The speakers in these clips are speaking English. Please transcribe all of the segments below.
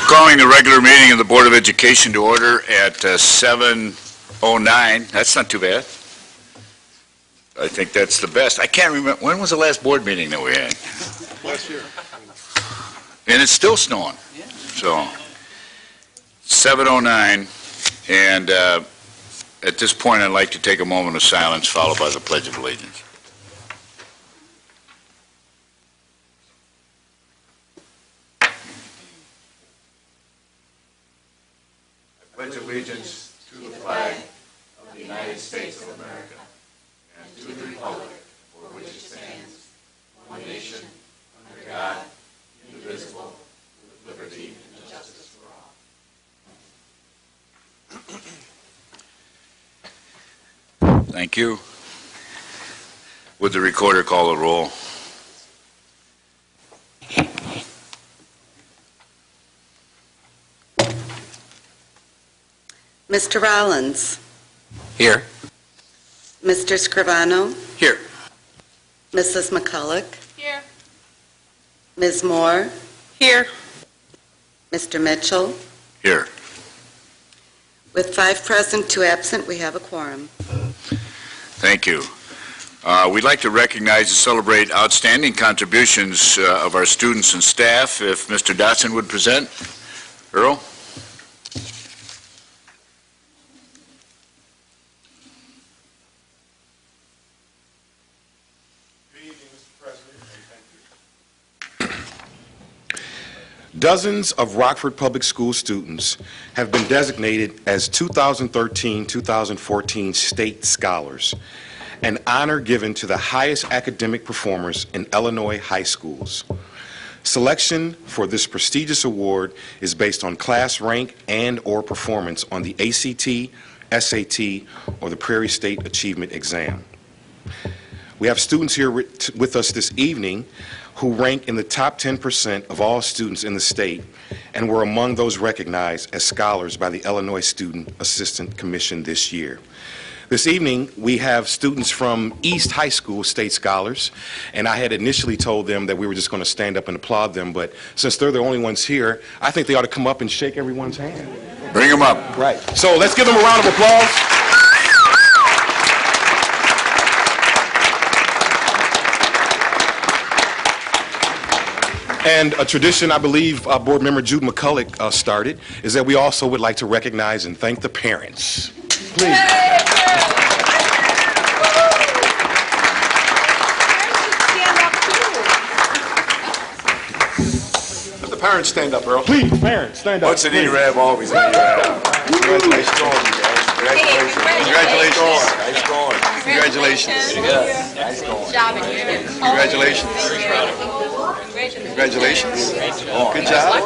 Calling the regular meeting of the Board of Education to order at 7:09. That's not too bad. I think that's the best. I can't remember, when was the last board meeting that we had? Last year. And it's still snowing. So, 7:09, and at this point I'd like to take a moment of silence followed by the Pledge of Allegiance. Pledge allegiance to the flag of the United States of America and to the republic for which it stands, one nation, under God, indivisible, with liberty and justice for all. Thank you. Would the recorder call the roll? Mr. Rollins. Here. Mr. Scrivano. Here. Mrs. McCulloch. Here. Ms. Moore. Here. Mr. Mitchell. Here. With 5 present, 2 absent, we have a quorum. Thank you. We'd like to recognize and celebrate outstanding contributions of our students and staff. If Mr. Dotson would present. Earl? Dozens of Rockford Public School students have been designated as 2013-2014 State Scholars, an honor given to the highest academic performers in Illinois high schools. Selection for this prestigious award is based on class rank and/or performance on the ACT, SAT, or the Prairie State Achievement Exam. We have students here with us this evening who rank in the top 10% of all students in the state and were among those recognized as scholars by the Illinois Student Assistant Commission this year. This evening, we have students from East High School State Scholars, and I had initially told them that we were just going to stand up and applaud them, but since they're the only ones here, I think they ought to come up and shake everyone's hand. Bring them up. Right. So let's give them a round of applause. And a tradition I believe Board Member Jude McCulloch started is that we also would like to recognize and thank the parents. Please. Let the parents stand up, Earl. Please, parents, stand up. What's an ERAB always an ERAB? Congratulations. Congratulations. Nice going. Congratulations. Nice job in here. Congratulations. Congratulations. Good job.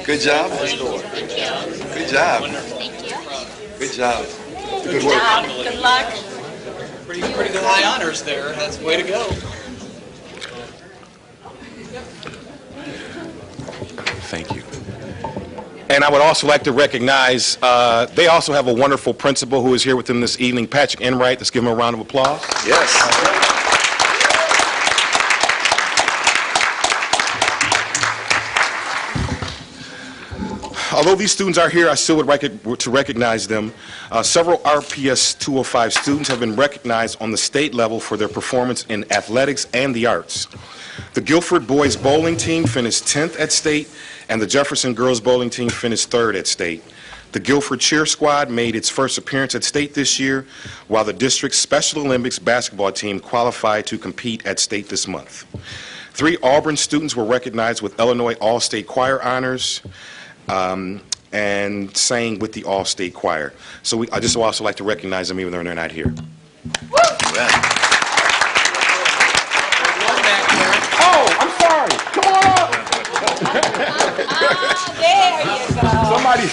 Good job. Good job. Good job. Good work. Good luck. Pretty good high honors there. That's the way to go. Thank you. And I would also like to recognize, they also have a wonderful principal who is here with them this evening, Patrick Enright. Let's give him a round of applause. Yes. Although these students are here, I still would like to recognize them. Several RPS 205 students have been recognized on the state level for their performance in athletics and the arts. The Guilford boys bowling team finished 10th at state, and the Jefferson girls bowling team finished 3rd at state. The Guilford cheer squad made its first appearance at state this year, while the district's Special Olympics basketball team qualified to compete at state this month. 3 Auburn students were recognized with Illinois All-State Choir honors, and sang with the All-State Choir. So I just also like to recognize them even though they're not here. Oh, I'm sorry. Come on up. There you go. Somebody.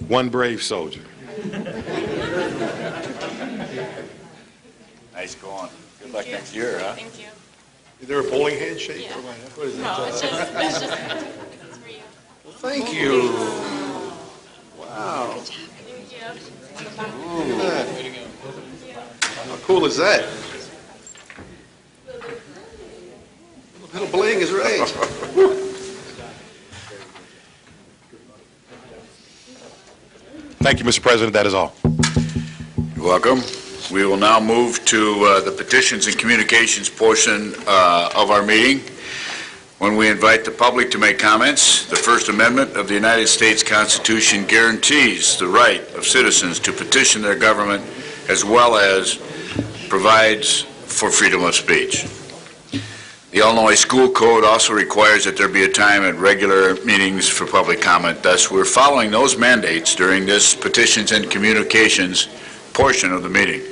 One brave soldier. Nice going. Good luck next year, huh? Thank you. Is there a bowling handshake? Yeah. What is No, that? it's just for you. Thank you. Wow. was that? A little bling is right. Thank you, Mr. President. That is all. You're welcome. We will now move to the petitions and communications portion of our meeting. When we invite the public to make comments, the First Amendment of the United States Constitution guarantees the right of citizens to petition their government as well as provides for freedom of speech. The Illinois School Code also requires that there be a time at regular meetings for public comment. Thus, we're following those mandates during this petitions and communications portion of the meeting.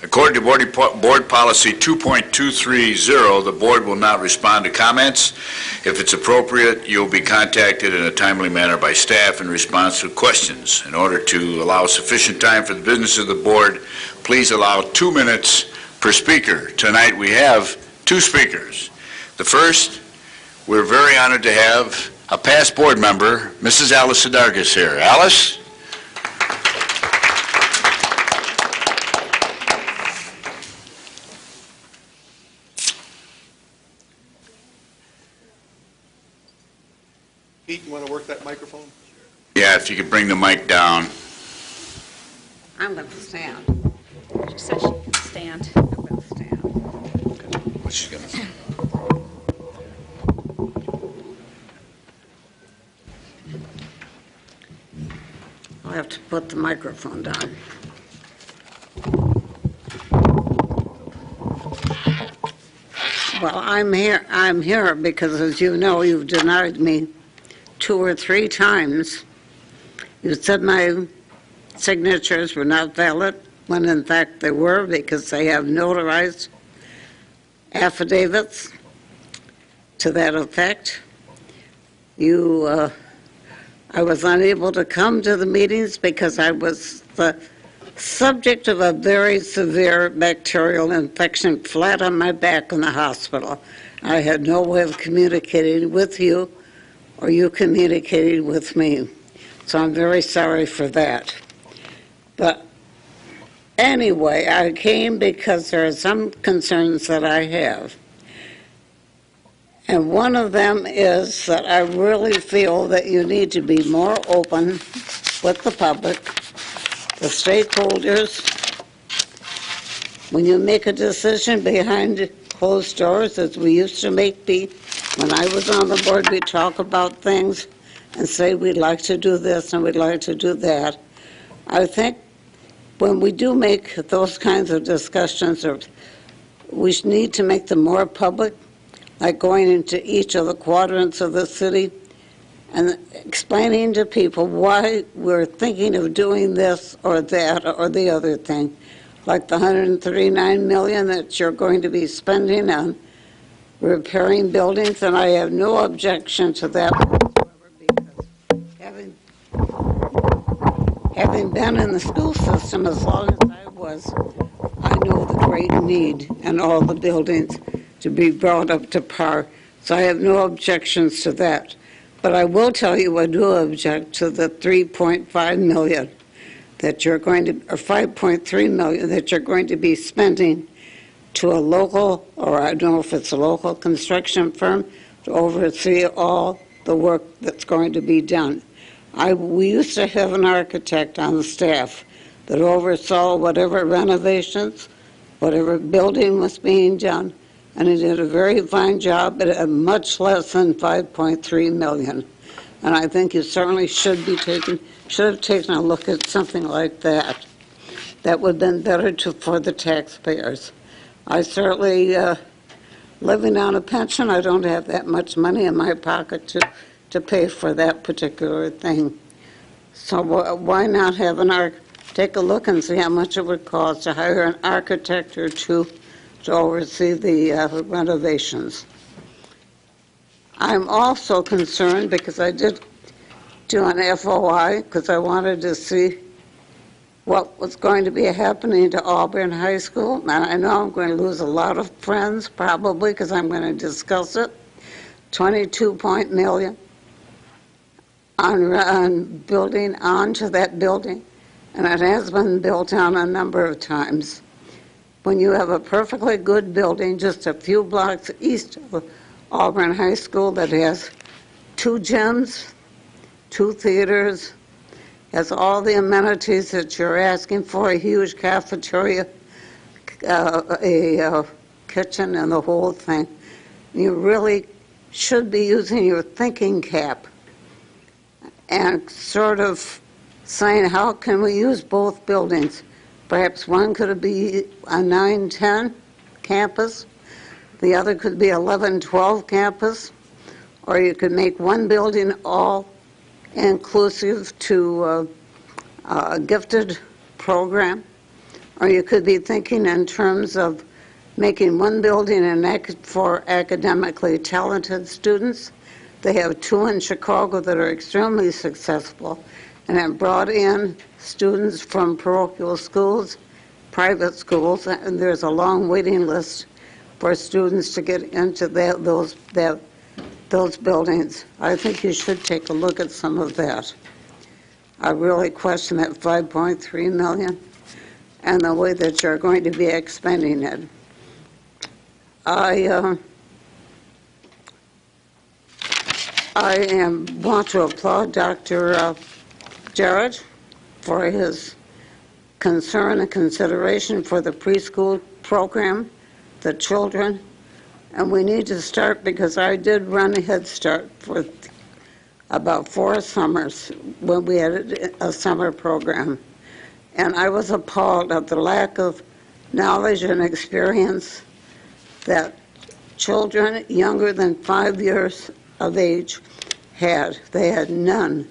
According to Board Policy 2.230, the Board will not respond to comments. If it's appropriate, you'll be contacted in a timely manner by staff in response to questions. In order to allow sufficient time for the business of the Board, please allow 2 minutes per speaker. Tonight we have 2 speakers. The first, we're very honored to have a past Board member, Mrs. Alice Sadargas here. Alice? Pete, you want to work that microphone? Yeah, if you could bring the mic down. I'm going to stand. She said she'd stand. I'm going to stand. What she's gonna say. I'll have to put the microphone down. Well, I'm here because, as you know, you've denied me 2 or 3 times. You said my signatures were not valid, when in fact they were, because they have notarized affidavits to that effect. I was unable to come to the meetings because I was the subject of a very severe bacterial infection flat on my back in the hospital. I had no way of communicating with you or you communicating with me. So I'm very sorry for that. But anyway, I came because there are some concerns that I have. And one of them is that I really feel that you need to be more open with the public, the stakeholders. When you make a decision behind closed doors, as we used to make when I was on the board, we'd talk about things and say we'd like to do this and we'd like to do that. I think when we do make those kinds of discussions, we need to make them more public, like going into each of the quadrants of the city and explaining to people why we're thinking of doing this or that or the other thing, like the $139 million that you're going to be spending on repairing buildings, and I have no objection to that whatsoever, because having been in the school system as long as I was, I know the great need in all the buildings to be brought up to par. So I have no objections to that. But I will tell you I do object to the $3.5 million that you're going to, or $5.3 million that you're going to be spending to a local, or I don't know if it's a local construction firm, to oversee all the work that's going to be done. We used to have an architect on the staff that oversaw whatever renovations, whatever building was being done, and he did a very fine job at much less than $5.3 million. And I think you certainly should have taken a look at something like that. That would have been better for the taxpayers. I certainly, living on a pension, I don't have that much money in my pocket to pay for that particular thing. So why not have take a look and see how much it would cost to hire an architect or two to oversee the renovations. I'm also concerned because I did do an FOI because I wanted to see what was going to be happening to Auburn High School. And I know I'm going to lose a lot of friends probably because I'm going to discuss it. $22 million on building onto that building. and it has been built on a number of times. When you have a perfectly good building just a few blocks east of Auburn High School that has 2 gyms, 2 theaters, has all the amenities that you're asking for, a huge cafeteria, a kitchen, and the whole thing, you really should be using your thinking cap and sort of saying, how can we use both buildings? Perhaps one could be a 9-10 campus, the other could be 11-12 campus, or you could make one building all inclusive to a gifted program, or you could be thinking in terms of making one building for academically talented students. They have 2 in Chicago that are extremely successful and have brought in students from parochial schools, private schools, and there's a long waiting list for students to get into those buildings. I think you should take a look at some of that. I really question that $5.3 million and the way that you're going to be expending it. I want to applaud Dr. Jarrett for his concern and consideration for the preschool program, the children, and we need to start, because I did run a Head Start for about 4 summers when we had a summer program, and I was appalled at the lack of knowledge and experience that children younger than 5 years of age had. They had none.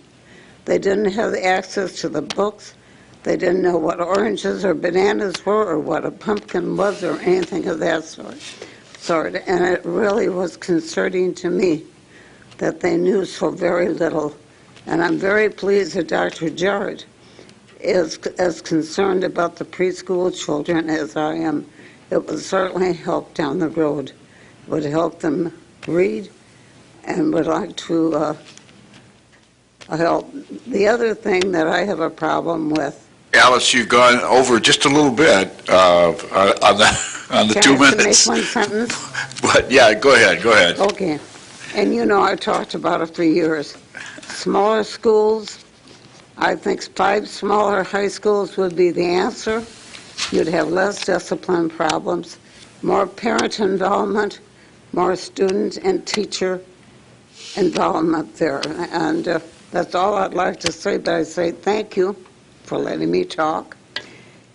They didn't have the access to the books. They didn't know what oranges or bananas were or what a pumpkin was or anything of that sort. And it really was concerning to me that they knew so very little. And I'm very pleased that Dr. Jarrett is as concerned about the preschool children as I am. It would certainly help down the road. It would help them read and would like to help. The other thing that I have a problem with. Alice, you've gone over just a little bit on the 2 minutes. Can I make one sentence? But yeah, go ahead. Okay. And you know, I talked about it for years. Smaller schools, I think 5 smaller high schools would be the answer. You'd have less discipline problems, more parent involvement, more student and teacher involvement there. And that's all I'd like to say, but I say thank you for letting me talk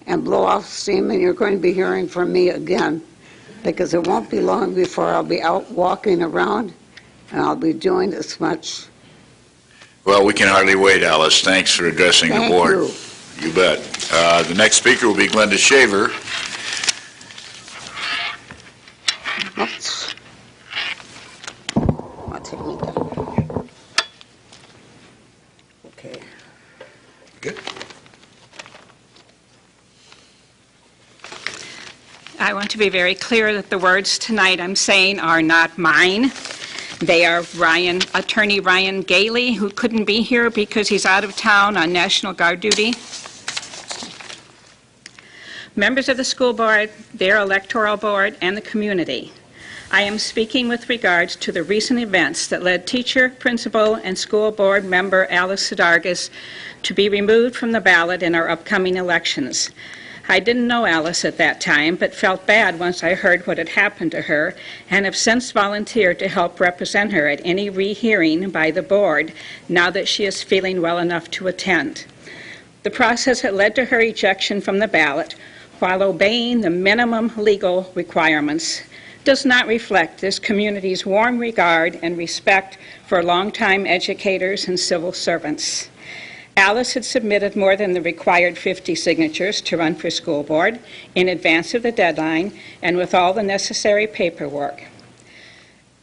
and blow off steam, and you're going to be hearing from me again, because it won't be long before I'll be out walking around and I'll be doing this much. Well, we can hardly wait, Alice. Thanks for addressing the board. Thank you. You bet. The next speaker will be Glenda Shaver. Oops. I'll take me down. Okay. Good. I want to be very clear that the words tonight I'm saying are not mine. They are Attorney Ryan Gailey, who couldn't be here because he's out of town on National Guard duty. Members of the school board, their electoral board, and the community, I am speaking with regards to the recent events that led teacher, principal, and school board member Alice Sadargas to be removed from the ballot in our upcoming elections. I didn't know Alice at that time, but felt bad once I heard what had happened to her, and have since volunteered to help represent her at any rehearing by the board now that she is feeling well enough to attend. The process that led to her ejection from the ballot, while obeying the minimum legal requirements, does not reflect this community's warm regard and respect for longtime educators and civil servants. Alice had submitted more than the required 50 signatures to run for school board in advance of the deadline and with all the necessary paperwork.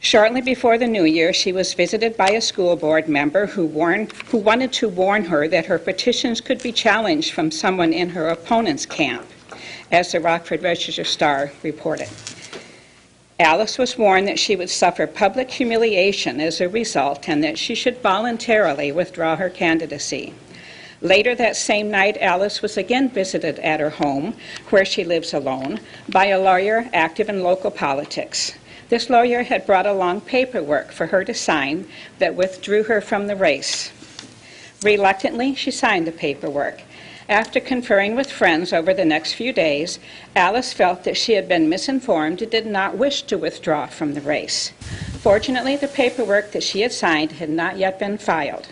Shortly before the new year, she was visited by a school board member who wanted to warn her that her petitions could be challenged from someone in her opponent's camp, as the Rockford Register-Star reported. Alice was warned that she would suffer public humiliation as a result and that she should voluntarily withdraw her candidacy. Later that same night, Alice was again visited at her home, where she lives alone, by a lawyer active in local politics. This lawyer had brought along paperwork for her to sign that withdrew her from the race. Reluctantly, she signed the paperwork. After conferring with friends over the next few days, Alice felt that she had been misinformed and did not wish to withdraw from the race. Fortunately, the paperwork that she had signed had not yet been filed.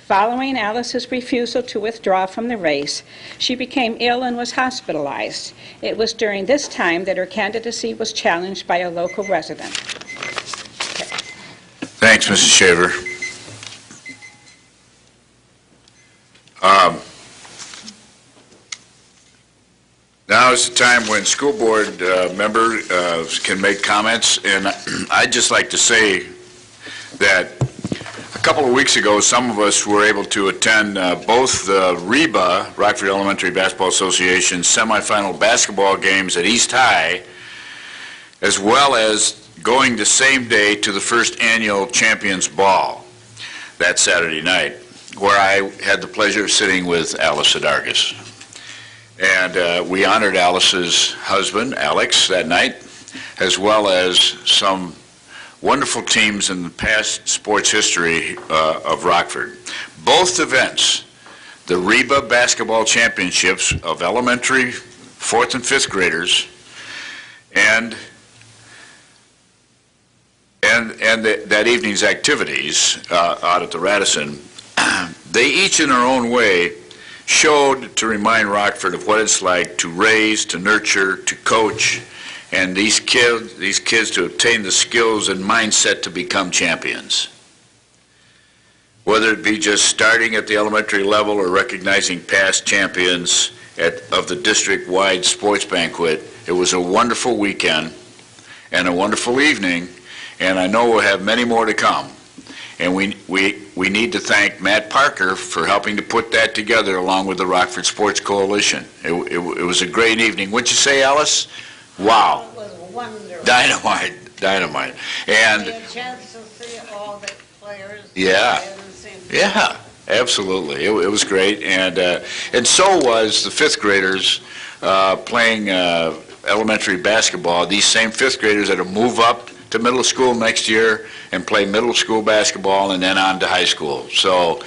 Following Alice's refusal to withdraw from the race, she became ill and was hospitalized. It was during this time that her candidacy was challenged by a local resident. Thanks, Mrs. Shaver. Now is the time when school board members can make comments, and I'd just like to say that a couple of weeks ago, some of us were able to attend both the REBA, Rockford Elementary Basketball Association, semifinal basketball games at East High, as well as going the same day to the first annual Champions Ball that Saturday night, where I had the pleasure of sitting with Alice Sadargis. And we honored Alice's husband, Alex, that night, as well as some wonderful teams in the past sports history of Rockford. Both events, the REBA Basketball Championships of elementary 4th and 5th graders, and that evening's activities out at the Radisson, they each in their own way showed to remind Rockford of what it's like to raise, to nurture, to coach, and these kids to obtain the skills and mindset to become champions. Whether it be just starting at the elementary level or recognizing past champions of the district-wide sports banquet, it was a wonderful weekend and a wonderful evening, and I know we'll have many more to come. And we need to thank Matt Parker for helping to put that together along with the Rockford Sports Coalition. It was a great evening. Wouldn't you say, Alice? Wow. It was wonderful. Dynamite. And We had a chance to see all the players. Yeah. I hadn't seen. yeah, absolutely. It was great. And so was the 5th graders playing elementary basketball. These same 5th graders that will move up to middle school next year and play middle school basketball and then on to high school. So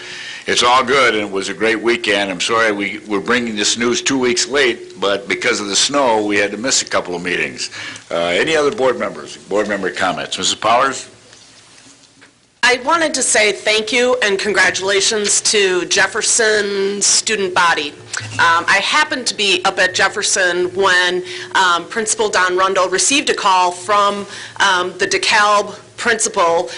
it's all good, and it was a great weekend. I'm sorry we're bringing this news 2 weeks late, but because of the snow, we had to miss a couple of meetings. Any other board members? Board member comments? Mrs. Powers? I wanted to say thank you and congratulations to Jefferson student body. I happened to be up at Jefferson when Principal Don Rundle received a call from the DeKalb principal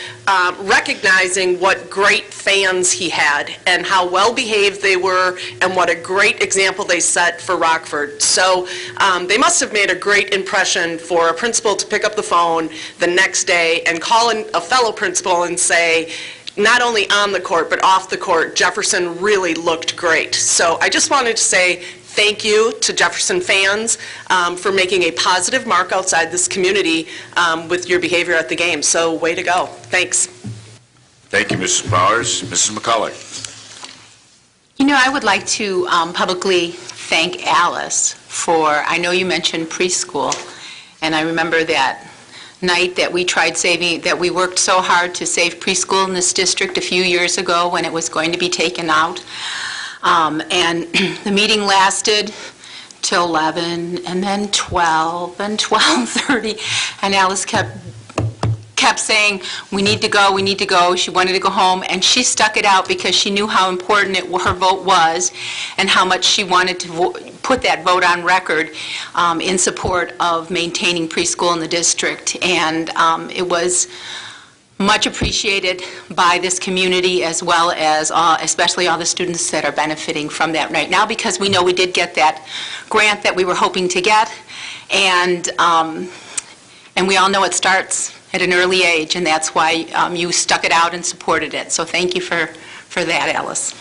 recognizing what great fans he had and how well behaved they were and what a great example they set for Rockford. So they must have made a great impression for a principal to pick up the phone the next day and call a fellow principal and say, not only on the court but off the court, Jefferson really looked great. So I just wanted to say thank you to Jefferson fans for making a positive mark outside this community with your behavior at the game. So way to go. Thanks. Thank you, Mrs. Powers. Mrs. McCulloch. You know, I would like to publicly thank Alice for, I know you mentioned preschool, and I remember that night that we we worked so hard to save preschool in this district a few years ago when it was going to be taken out. And the meeting lasted till 11 and then 12 and 12:30, and Alice kept saying, we need to go, we need to go. She wanted to go home, and she stuck it out because she knew how important her vote was and how much she wanted to put that vote on record in support of maintaining preschool in the district. And it was much appreciated by this community, as well as especially all the students that are benefiting from that right now, because we know we did get that grant that we were hoping to get, and we all know it starts at an early age, and that's why you stuck it out and supported it. So thank you for that, Alice.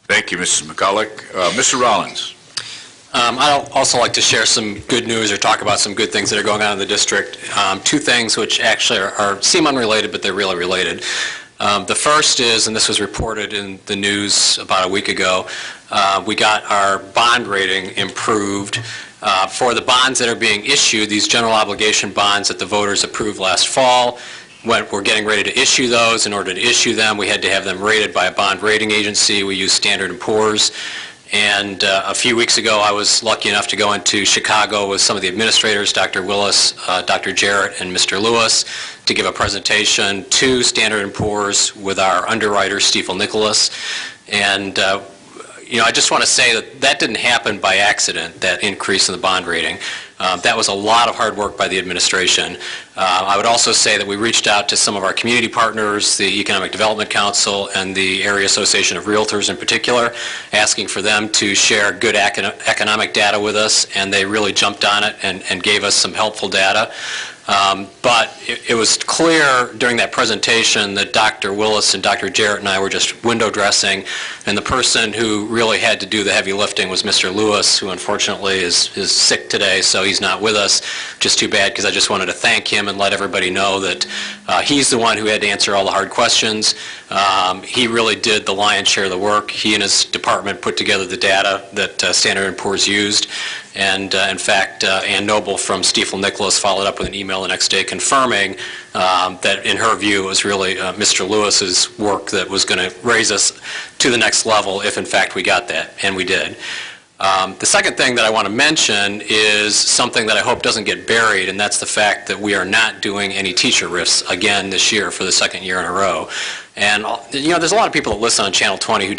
Thank you, Mrs. McCulloch. Mr. Rollins. I'd also like to share some good news or talk about some good things that are going on in the district. Two things which actually seem unrelated, but they're really related. The first is, and this was reported in the news about a week ago, we got our bond rating improved. For the bonds that are being issued, these general obligation bonds that the voters approved last fall, when we're getting ready to issue those. In order to issue them, we had to have them rated by a bond rating agency. We used Standard & Poor's. And a few weeks ago, I was lucky enough to go into Chicago with some of the administrators, Dr. Willis, Dr. Jarrett, and Mr. Lewis, to give a presentation to Standard & Poor's with our underwriter, Stifel Nicholas. And I just want to say that that didn't happen by accident, that increase in the bond rating. That was a lot of hard work by the administration. I would also say that we reached out to some of our community partners, the Economic Development Council and the Area Association of Realtors in particular, asking for them to share good economic data with us, and they really jumped on it and gave us some helpful data. But it was clear during that presentation that Dr. Willis and Dr. Jarrett and I were just window dressing, and the person who really had to do the heavy lifting was Mr. Lewis, who unfortunately is sick today, so he's not with us. Just too bad, because I just wanted to thank him and let everybody know that he's the one who had to answer all the hard questions. He really did the lion's share of the work. He and his department put together the data that Standard & Poor's used. And in fact, Ann Noble from Stifel Nicholas followed up with an email the next day confirming that in her view it was really Mr. Lewis's work that was going to raise us to the next level if in fact we got that, and we did. The second thing that I want to mention is something that I hope doesn't get buried, and that's the fact that we are not doing any teacher RIFs again this year for the second year in a row. And there's a lot of people that listen on Channel 20 who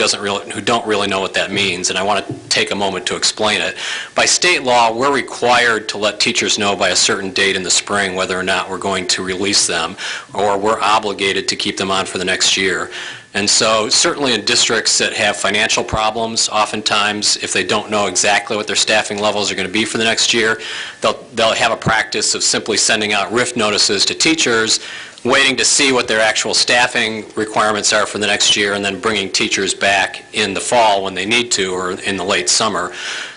don't really know what that means, and I want to take a moment to explain it. By state law, we're required to let teachers know by a certain date in the spring whether or not we're going to release them, or we're obligated to keep them on for the next year. And so certainly in districts that have financial problems, oftentimes if they don't know exactly what their staffing levels are going to be for the next year, they'll have a practice of simply sending out RIF notices to teachers, waiting to see what their actual staffing requirements are for the next year, and then bringing teachers back in the fall when they need to, or in the late summer.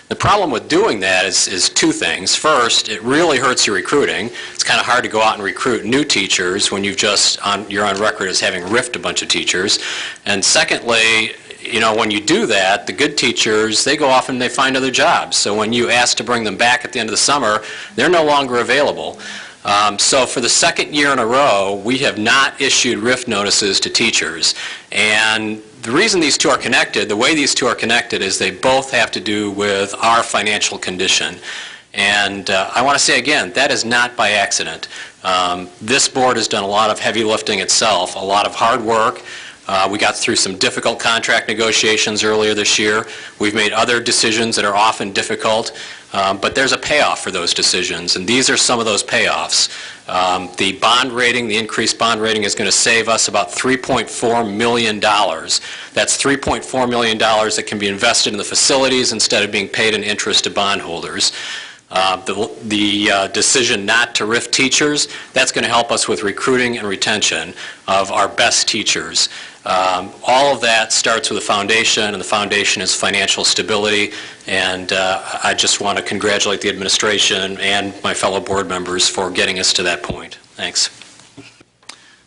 The problem with doing that is two things. First, it really hurts your recruiting. It's kind of hard to go out and recruit new teachers when you're on record as having RIFed a bunch of teachers. And secondly, when you do that, the good teachers, they go off and they find other jobs. So when you ask to bring them back at the end of the summer, they're no longer available. So for the second year in a row, we have not issued RIF notices to teachers. And the reason these two are connected, the way these two are connected, is they both have to do with our financial condition. And I want to say again, that is not by accident. This board has done a lot of heavy lifting itself, a lot of hard work. We got through some difficult contract negotiations earlier this year. We've made other decisions that are often difficult, but there's a payoff for those decisions, and these are some of those payoffs. The bond rating, the increased bond rating, is going to save us about $3.4 million. That's $3.4 million that can be invested in the facilities instead of being paid in interest to bondholders. The decision not to RIF teachers, that's going to help us with recruiting and retention of our best teachers. All of that starts with a foundation, and the foundation is financial stability, and I just want to congratulate the administration and my fellow board members for getting us to that point. Thanks.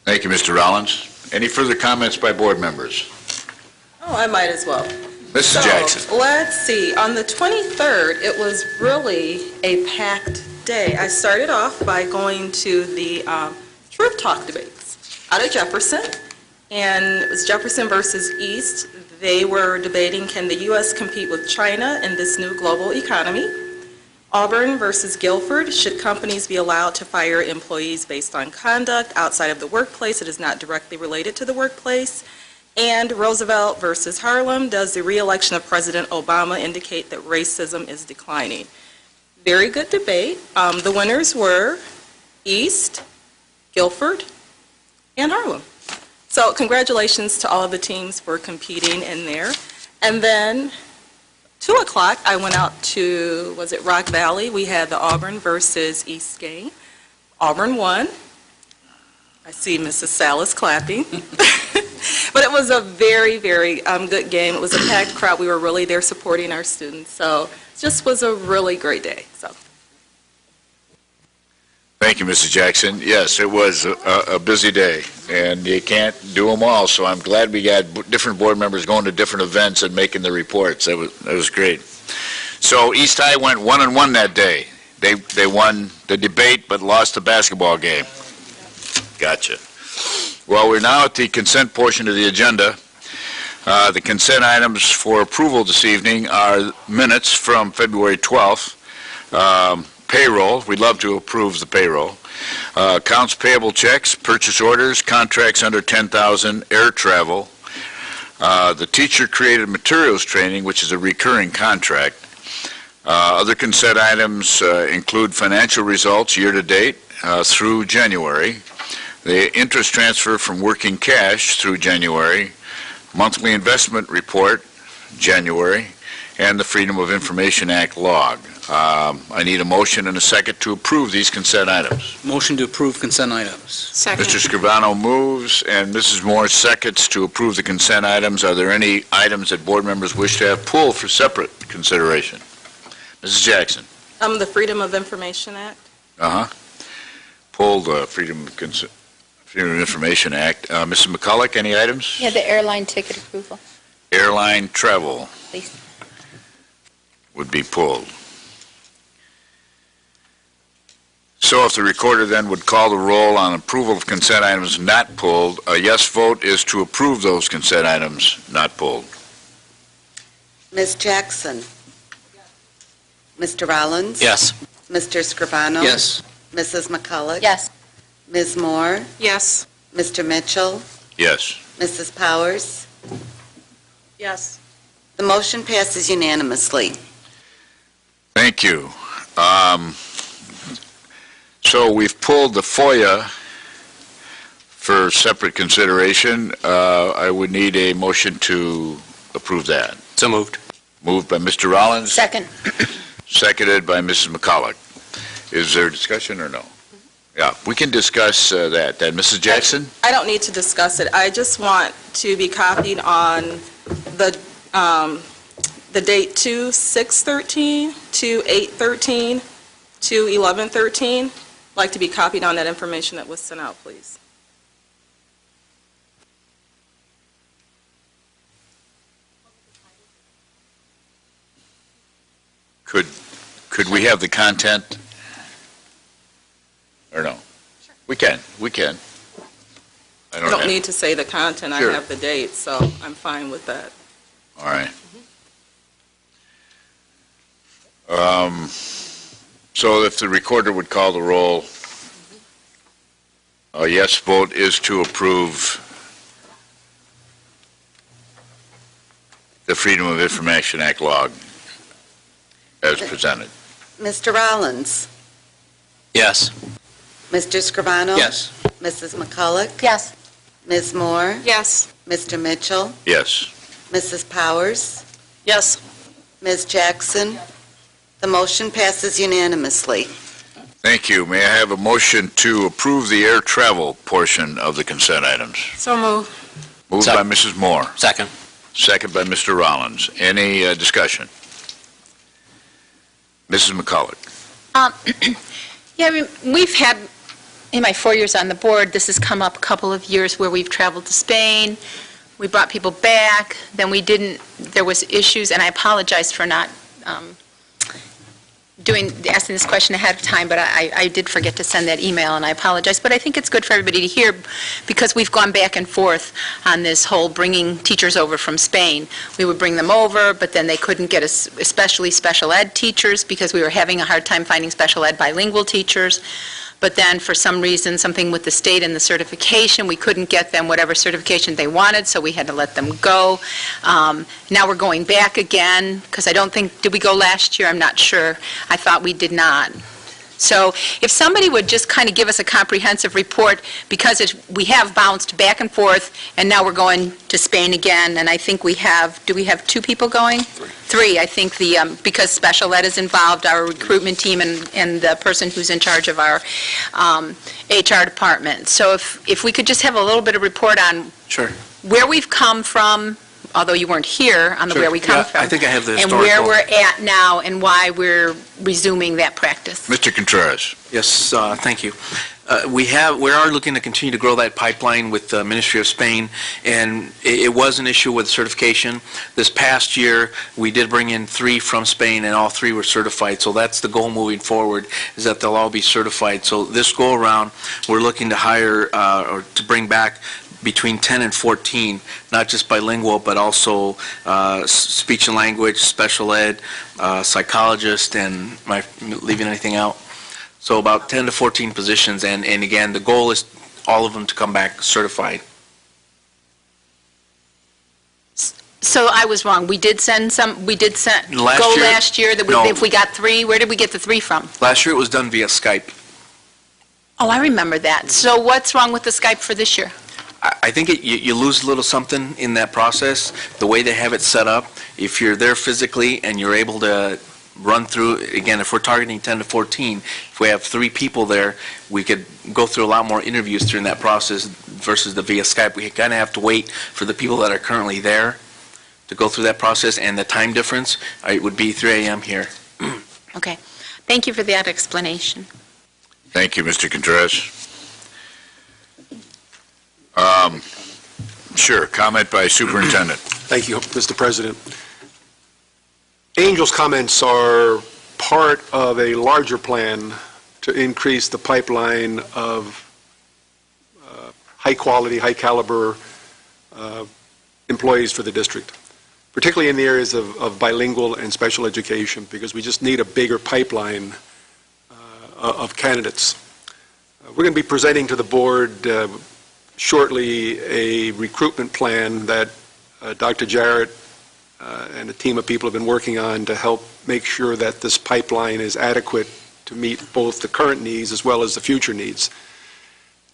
Thank you, Mr. Rollins. Any further comments by board members? Oh, I might as well. Mrs. Jackson. Let's see. On the 23rd, it was really a packed day. I started off by going to the Truth Talk debates out of Jefferson, and it was Jefferson versus East. They were debating, can the U.S. compete with China in this new global economy? Auburn versus Guilford, should companies be allowed to fire employees based on conduct outside of the workplace that is not directly related to the workplace? And Roosevelt versus Harlem, does the re-election of President Obama indicate that racism is declining? Very good debate. The winners were East, Guilford, and Harlem. So congratulations to all of the teams for competing in there. And then 2 o'clock, I went out to, was it Rock Valley? We had the Auburn versus East game. Auburn won. I see Mrs. Salas clapping. But it was a very, very good game. It was a packed crowd. We were really there supporting our students. So it just was a really great day. So. Thank you, Mrs. Jackson. Yes, it was a busy day, and you can't do them all, so I'm glad we got different board members going to different events and making the reports. That was great. So East High went 1-1 that day. They won the debate but lost the basketball game. Gotcha. Well, we're now at the consent portion of the agenda. The consent items for approval this evening are minutes from February 12th, payroll, we'd love to approve the payroll, accounts payable checks, purchase orders, contracts under $10,000, air travel, the teacher-created materials training, which is a recurring contract. Other consent items include financial results year-to-date through January, the interest transfer from working cash through January, monthly investment report, January, and the Freedom of Information Act log. I need a motion and a second to approve these consent items. Motion to approve consent items. Second. Mr. Scrivano moves, and Mrs. Moore seconds to approve the consent items. Are there any items that board members wish to have pulled for separate consideration? Mrs. Jackson. The Freedom of Information Act. Pulled Freedom of Information Act. Mrs. McCulloch, any items? Yeah, the airline ticket approval, Airline travel please. would be pulled. So if the recorder then would call the roll on approval of consent items not pulled, a yes vote is to approve those consent items not pulled. Ms. Jackson? Mr. Rollins? Yes. Mr. Scrivano? Yes. Mrs. McCulloch? Yes. Ms. Moore? Yes. Mr. Mitchell? Yes. Mrs. Powers? Yes. The motion passes unanimously. Thank you. So we've pulled the FOIA for separate consideration. I would need a motion to approve that. So moved. Moved by Mr. Rollins. Second. Seconded by Mrs. McCulloch. Is there discussion or no? Yeah, we can discuss that. Then, Mrs. Jackson? I don't need to discuss it. I just want to be copied on the date 2/6/13, 2/8/13, 2/11/13. I'd like to be copied on that information that was sent out, please. Could we have the content? Or no? We can. I I don't need to say the content. Sure. I have the date, so I'm fine with that. All right. So if the recorder would call the roll, a yes vote is to approve the Freedom of Information Act log as presented. Mr. Rollins? Yes. Mr. Scrivano? Yes. Mrs. McCulloch? Yes. Ms. Moore? Yes. Mr. Mitchell? Yes. Mrs. Powers? Yes. Ms. Jackson? The motion passes unanimously. Thank you. May I have a motion to approve the air travel portion of the consent items? So moved. Moved by Mrs. Moore. Second. Second by Mr. Rollins. Any discussion? Mrs. McCulloch. Yeah, we've had, in my 4 years on the board, this has come up a couple of years where we've traveled to Spain, we brought people back, then we didn't, there was issues, and I apologize for not asking this question ahead of time, but I did forget to send that email, and I apologize. But I think it's good for everybody to hear, because we've gone back and forth on this whole bringing teachers over from Spain. We would bring them over, but then they couldn't get especially special ed teachers, because we were having a hard time finding special ed bilingual teachers. But then, for some reason, something with the state and the certification, we couldn't get them whatever certification they wanted, so we had to let them go. Now we're going back again, because I don't think, did we go last year? I'm not sure. I thought we did not. So if somebody would just kind of give us a comprehensive report, because we have bounced back and forth, and now we're going to Spain again, and I think we have, do we have 2 people going? Three. I think because special ed is involved, our recruitment team and the person who's in charge of our HR department. So if we could just have a little bit of report on Sure. where we've come from, although you weren't here, on the Sure. where we come Yeah, from. I think I have the And where historical. we're at now and why we're resuming that practice. Mr. Contreras. Yes, thank you. We are looking to continue to grow that pipeline with the Ministry of Spain, and it was an issue with certification. This past year, we did bring in 3 from Spain, and all 3 were certified, so that's the goal moving forward, is that they'll all be certified. So this go-around, we're looking to hire, or to bring back between 10 and 14, not just bilingual, but also speech and language, special ed, psychologist, and am I leaving anything out? So about 10 to 14 positions, and again, the goal is all of them to come back certified. So I was wrong. We did send some, we did send, Last go year- last year, that we, no. if we got 3, where did we get the 3 from? Last year it was done via Skype. Oh, I remember that. So what's wrong with the Skype for this year? I think you lose a little something in that process, the way they have it set up. If you're there physically and you're able to run through, again, if we're targeting 10 to 14, if we have 3 people there, we could go through a lot more interviews during that process versus the via Skype. We kind of have to wait for the people that are currently there to go through that process, and the time difference, it would be 3 a.m. here. Okay. Thank you for that explanation. Thank you, Mr. Contreras. Sure, comment by Superintendent. Thank you, Mr. President. Angel's comments are part of a larger plan to increase the pipeline of high-quality, high-caliber employees for the district, particularly in the areas of bilingual and special education, because we just need a bigger pipeline of candidates. We're going to be presenting to the board shortly a recruitment plan that Dr. Jarrett and a team of people have been working on to help make sure that this pipeline is adequate to meet both the current needs as well as the future needs.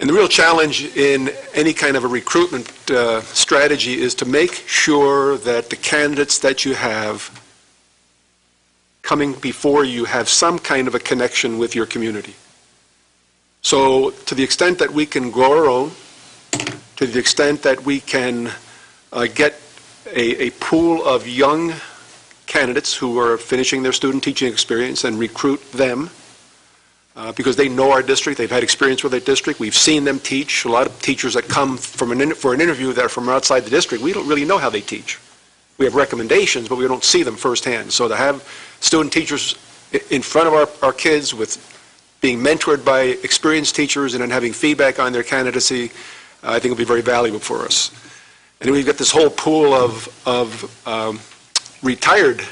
And the real challenge in any kind of a recruitment strategy is to make sure that the candidates that you have coming before you have some kind of a connection with your community. So to the extent that we can grow our own, to the extent that we can get a pool of young candidates who are finishing their student teaching experience and recruit them because they know our district, they've had experience with our district, we've seen them teach. A lot of teachers that come for an interview that are from outside the district, we don't really know how they teach. We have recommendations, but we don't see them firsthand. So to have student teachers in front of our kids with being mentored by experienced teachers and then having feedback on their candidacy, I think will be very valuable for us. And we've got this whole pool of retired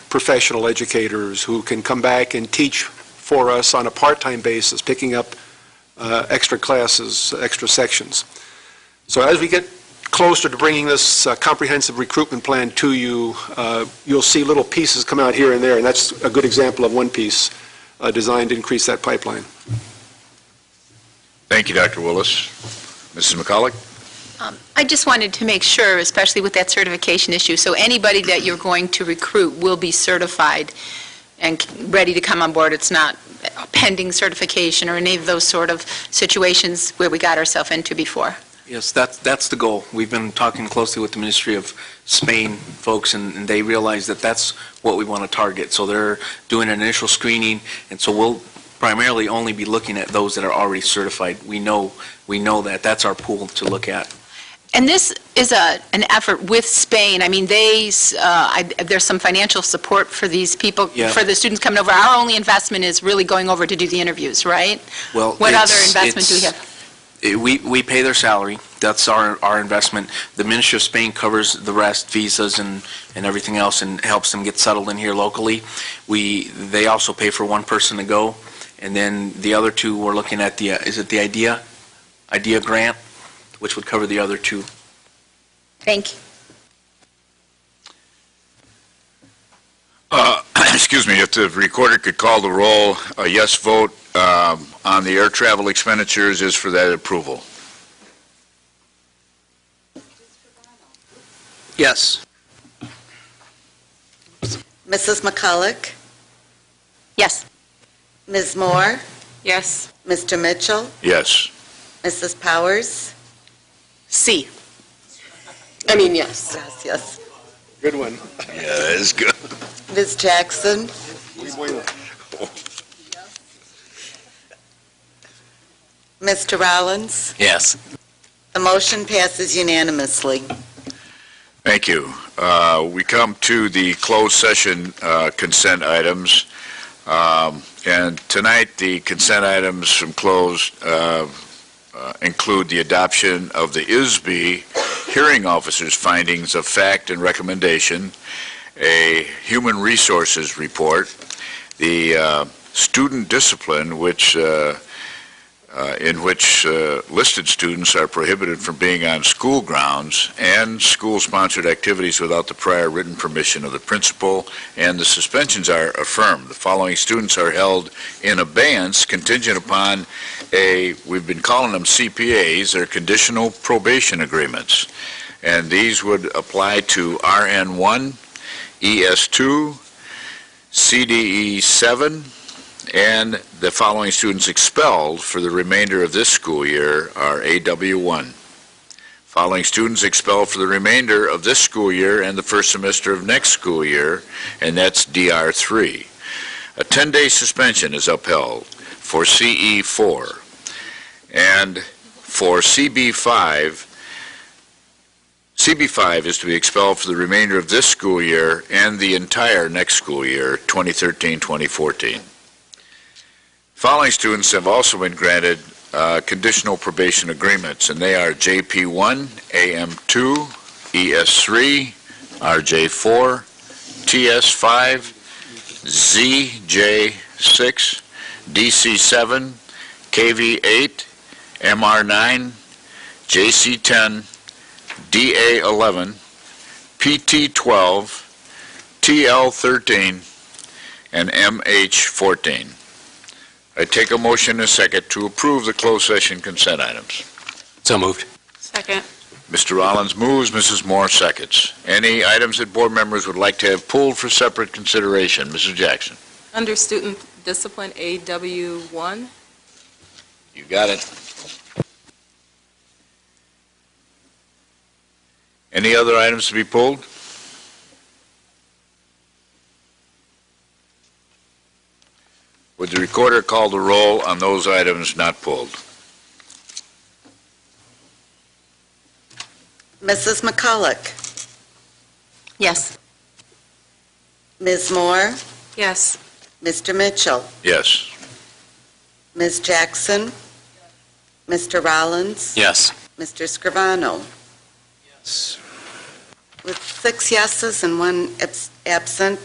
professional educators who can come back and teach for us on a part-time basis, picking up extra classes, extra sections. So as we get closer to bringing this comprehensive recruitment plan to you, you'll see little pieces come out here and there, and that's a good example of one piece designed to increase that pipeline. Thank you, Dr. Willis. Mrs. McCulloch? I just wanted to make sure, especially with that certification issue, so anybody that you're going to recruit will be certified and ready to come on board. It's not pending certification or any of those sort of situations where we got ourselves into before. Yes, that's the goal. We've been talking closely with the Ministry of Spain folks, and they realize that that's what we want to target. So they're doing an initial screening, and so we'll primarily only be looking at those that are already certified. We know that. That's our pool to look at. And this is an effort with Spain. I mean, there's some financial support for these people, Yeah. for the students coming over. Our only investment is really going over to do the interviews, right? Well, What other investment do we have? We pay their salary. That's our investment. The Ministry of Spain covers the rest, visas and everything else, and helps them get settled in here locally. They also pay for one person to go, and then the other two, we're looking at is it the IDEA grant, which would cover the other two. Thank you. Excuse me, if the recorder could call the roll, a yes vote on the air travel expenditures is for that approval. Yes. Mrs. McCulloch? Yes. Ms. Moore? Yes. Mr. Mitchell? Yes. Mrs. Powers? C. Yes. Yes, yes. Good one. Yeah, that is good. Ms. Jackson? Mr. Rollins? Yes. The motion passes unanimously. Thank you. We come to the closed session consent items. And tonight, the consent items from closed include the adoption of the ISB hearing officer's findings of fact and recommendation, a human resources report, the student discipline, in which listed students are prohibited from being on school grounds, and school-sponsored activities without the prior written permission of the principal, and the suspensions are affirmed. The following students are held in abeyance contingent upon we've been calling them CPAs, they're conditional probation agreements. And these would apply to RN1, ES2, CDE 7, and the following students expelled for the remainder of this school year are AW1. Following students expelled for the remainder of this school year and the first semester of next school year, and that's DR3. A 10-day suspension is upheld for CE4. And for CB5 is to be expelled for the remainder of this school year and the entire next school year, 2013-2014. Following students have also been granted conditional probation agreements, and they are JP1, AM2, ES3, RJ4, TS5, ZJ6, DC7, KV8, MR9, JC10, DA11, PT12, TL13, and MH14. I take a motion and a second to approve the closed session consent items. So moved. Second. Mr. Rollins moves, Mrs. Moore seconds. Any items that board members would like to have pulled for separate consideration? Mrs. Jackson. Under student discipline, AW1. You got it. Any other items to be pulled? Would the recorder call the roll on those items not pulled? Mrs. McCulloch? Yes. Ms. Moore? Yes. Mr. Mitchell? Yes. Ms. Jackson? Mr. Rollins? Yes. Mr. Scrivano? Yes. With 6 yeses and 1 absent,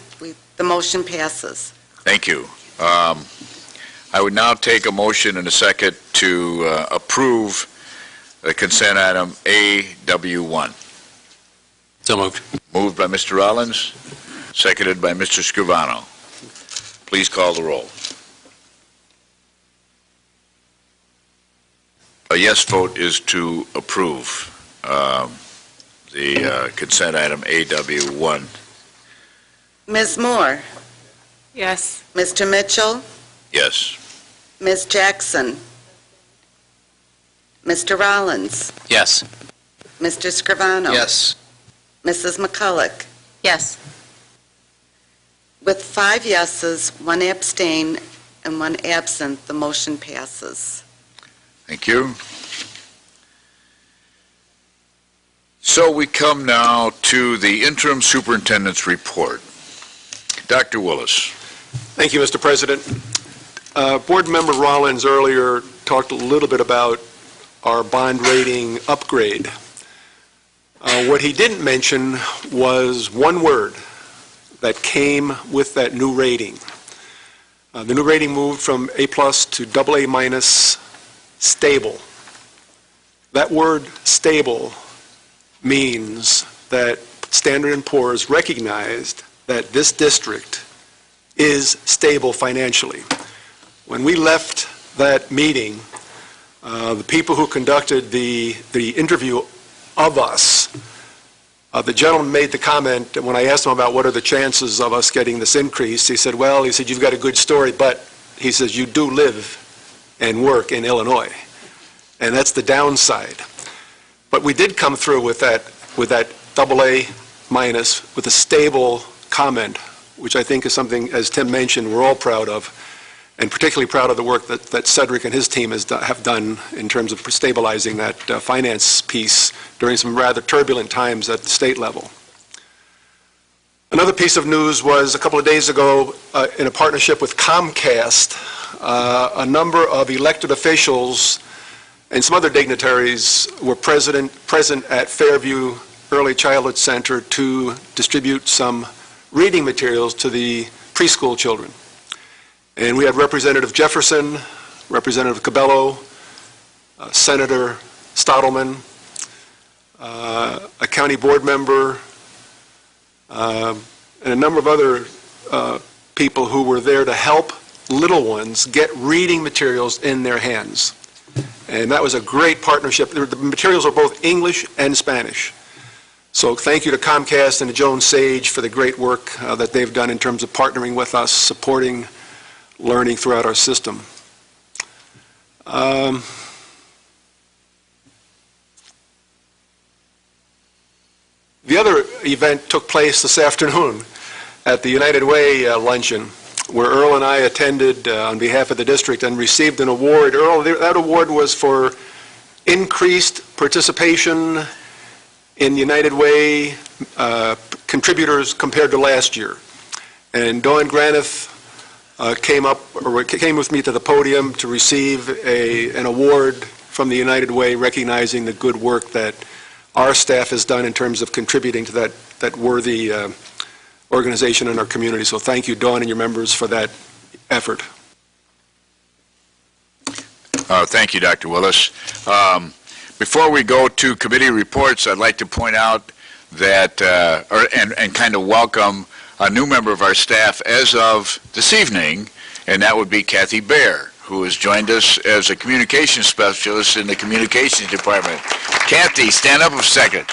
the motion passes. Thank you. I would now take a motion and a second to approve the consent item AW1. So moved. Moved by Mr. Rollins, seconded by Mr. Scrivano. Please call the roll. A yes vote is to approve the consent item AW1. Ms. Moore? Yes. Mr. Mitchell? Yes. Ms. Jackson? Mr. Rollins? Yes. Mr. Scrivano? Yes. Mrs. McCulloch? Yes. With 5 yeses, 1 abstain, and 1 absent, the motion passes. Thank you. So we come now to the interim superintendent's report. Dr. Willis. Thank you, Mr. President. Board Member Rollins earlier talked a little bit about our bond rating upgrade. What he didn't mention was one word that came with that new rating. The new rating moved from A+ to AA-, stable. That word stable means that Standard & Poor's recognized that this district is stable financially. When we left that meeting, the people who conducted the interview of us, the gentleman made the comment, and when I asked him about what are the chances of us getting this increase, he said, well, he said, you've got a good story, but he says, you do live and work in Illinois. And that's the downside. But we did come through with with that AA minus with a stable comment, which I think is something, as Tim mentioned, we're all proud of, and particularly proud of the work that Cedric and his team have done in terms of stabilizing that finance piece during some rather turbulent times at the state level. Another piece of news was a couple of days ago, in a partnership with Comcast, a number of elected officials and some other dignitaries were present at Fairview Early Childhood Center to distribute some reading materials to the preschool children. And we had Representative Jefferson, Representative Cabello, Senator Stottleman, a county board member, and a number of other people who were there to help little ones get reading materials in their hands. And that was a great partnership. The materials are both English and Spanish. So thank you to Comcast and to Joan Sage for the great work that they've done in terms of partnering with us, supporting learning throughout our system. The other event took place this afternoon at the United Way luncheon, where Earl and I attended on behalf of the district and received an award. Earl, that award was for increased participation in United Way contributors compared to last year. And Dawn Granith came with me to the podium to receive an award from the United Way recognizing the good work that our staff has done in terms of contributing to that worthy organization in our community. So thank you, Dawn, and your members for that effort. Thank you, Dr. Willis. Before we go to committee reports, I'd like to point out that, and kind of welcome a new member of our staff as of this evening, and that would be Kathy Baer, who has joined us as a communications specialist in the communications department. Kathy, stand up a second.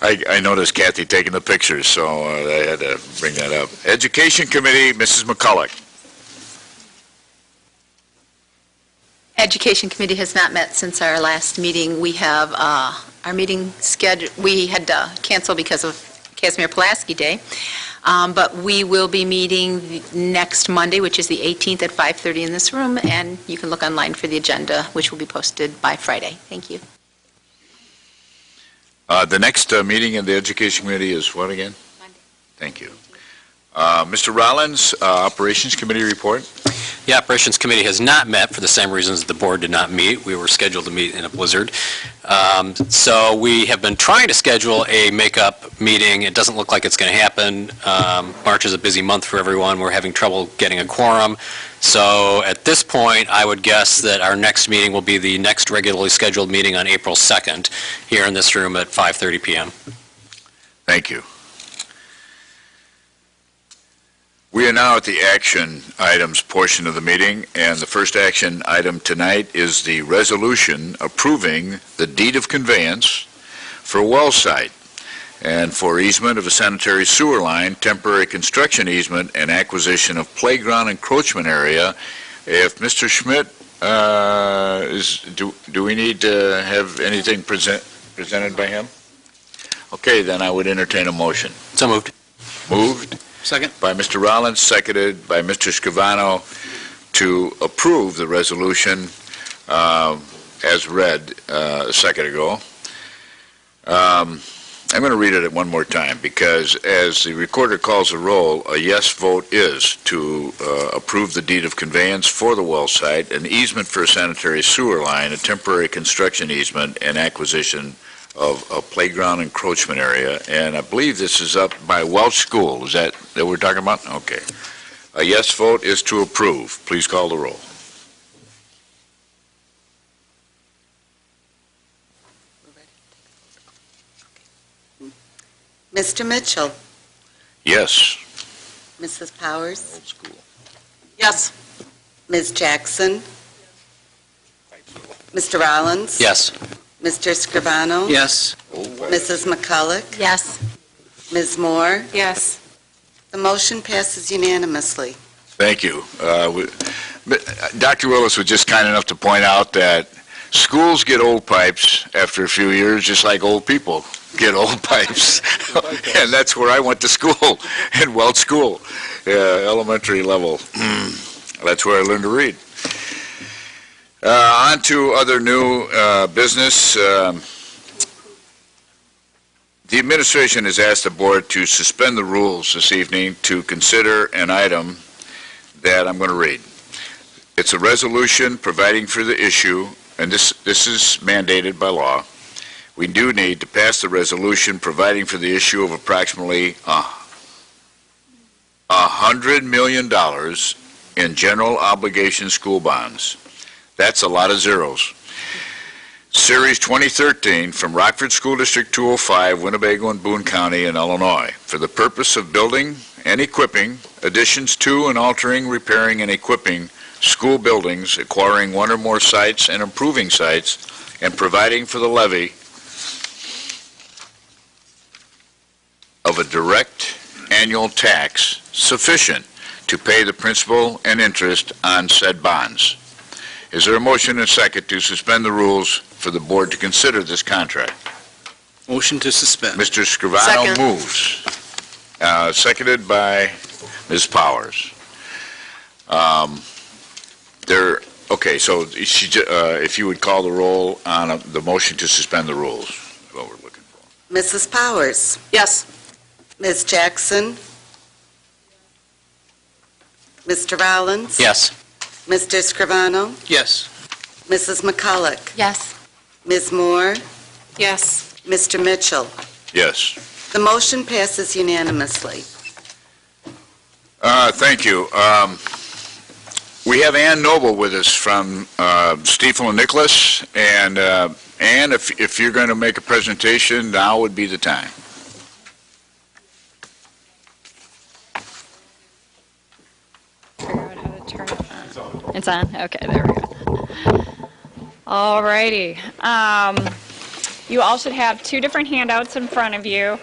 I noticed Kathy taking the pictures, so I had to bring that up. Education Committee, Mrs. McCulloch. Education Committee has not met since our last meeting. We have our meeting scheduled, we had to cancel because of Casimir Pulaski Day, but we will be meeting next Monday, which is the 18th at 5:30 in this room, and you can look online for the agenda, which will be posted by Friday. Thank you. The next meeting of the Education Committee is what again? Monday. Thank you. Mr. Rollins, Operations Committee report. The Operations Committee has not met for the same reasons the board did not meet. We were scheduled to meet in a blizzard. So we have been trying to schedule a make-up meeting. It doesn't look like it's going to happen. March is a busy month for everyone. We're having trouble getting a quorum. So at this point, I would guess that our next meeting will be the next regularly scheduled meeting on April 2nd here in this room at 5:30 p.m. Thank you. We are now at the action items portion of the meeting, and the first action item tonight is the resolution approving the deed of conveyance for well site and for easement of a sanitary sewer line, temporary construction easement, and acquisition of playground encroachment area. If Mr. Schmidt do we need to have anything presented by him? Okay, then I would entertain a motion. So moved. Moved. Second. By Mr. Rollins, seconded by Mr. Scrivano to approve the resolution as read a second ago. I'm going to read it one more time because as the recorder calls a roll, a yes vote is to approve the deed of conveyance for the well site, an easement for a sanitary sewer line, a temporary construction easement, and acquisition of a playground encroachment area, and I believe this is up by Welch School. Is that we're talking about? Okay. A yes vote is to approve. Please call the roll. Mr. Mitchell? Yes. Mrs. Powers? Old school. Yes. Ms. Jackson? Mr. Rollins? Yes. Mr. Scrivano? Yes. Mrs. McCulloch? Yes. Ms. Moore? Yes. The motion passes unanimously. Thank you. Dr. Willis was just kind enough to point out that schools get old pipes after a few years, just like old people get old pipes. And that's where I went to school, in Welch School, elementary level. That's where I learned to read. On to other new business. The administration has asked the board to suspend the rules this evening to consider an item that I'm going to read. It's a resolution providing for the issue, and this is mandated by law. We do need to pass the resolution providing for the issue of approximately $100 million in general obligation school bonds. That's a lot of zeros. Series 2013 from Rockford School District 205, Winnebago and Boone County in Illinois, for the purpose of building and equipping additions to and altering, repairing, and equipping school buildings, acquiring one or more sites and improving sites, and providing for the levy of a direct annual tax sufficient to pay the principal and interest on said bonds. Is there a motion and a second to suspend the rules for the board to consider this contract? Motion to suspend. Mr. Scrivano Second. moves. Seconded by Ms. Powers. Okay, so if you would call the roll on the motion to suspend the rules, is what we're looking for. Mrs. Powers? Yes. Ms. Jackson? Mr. Rollins? Yes. Mr. Scrivano? Yes. Mrs. McCulloch? Yes. Ms. Moore? Yes. Mr. Mitchell? Yes. The motion passes unanimously. Thank you. We have Ann Noble with us from Stiefel and Nicholas, and Ann, if you're going to make a presentation, now would be the time. Figure out how to turn it on. It's on? Okay, there we go. All righty. You all should have two different handouts in front of you.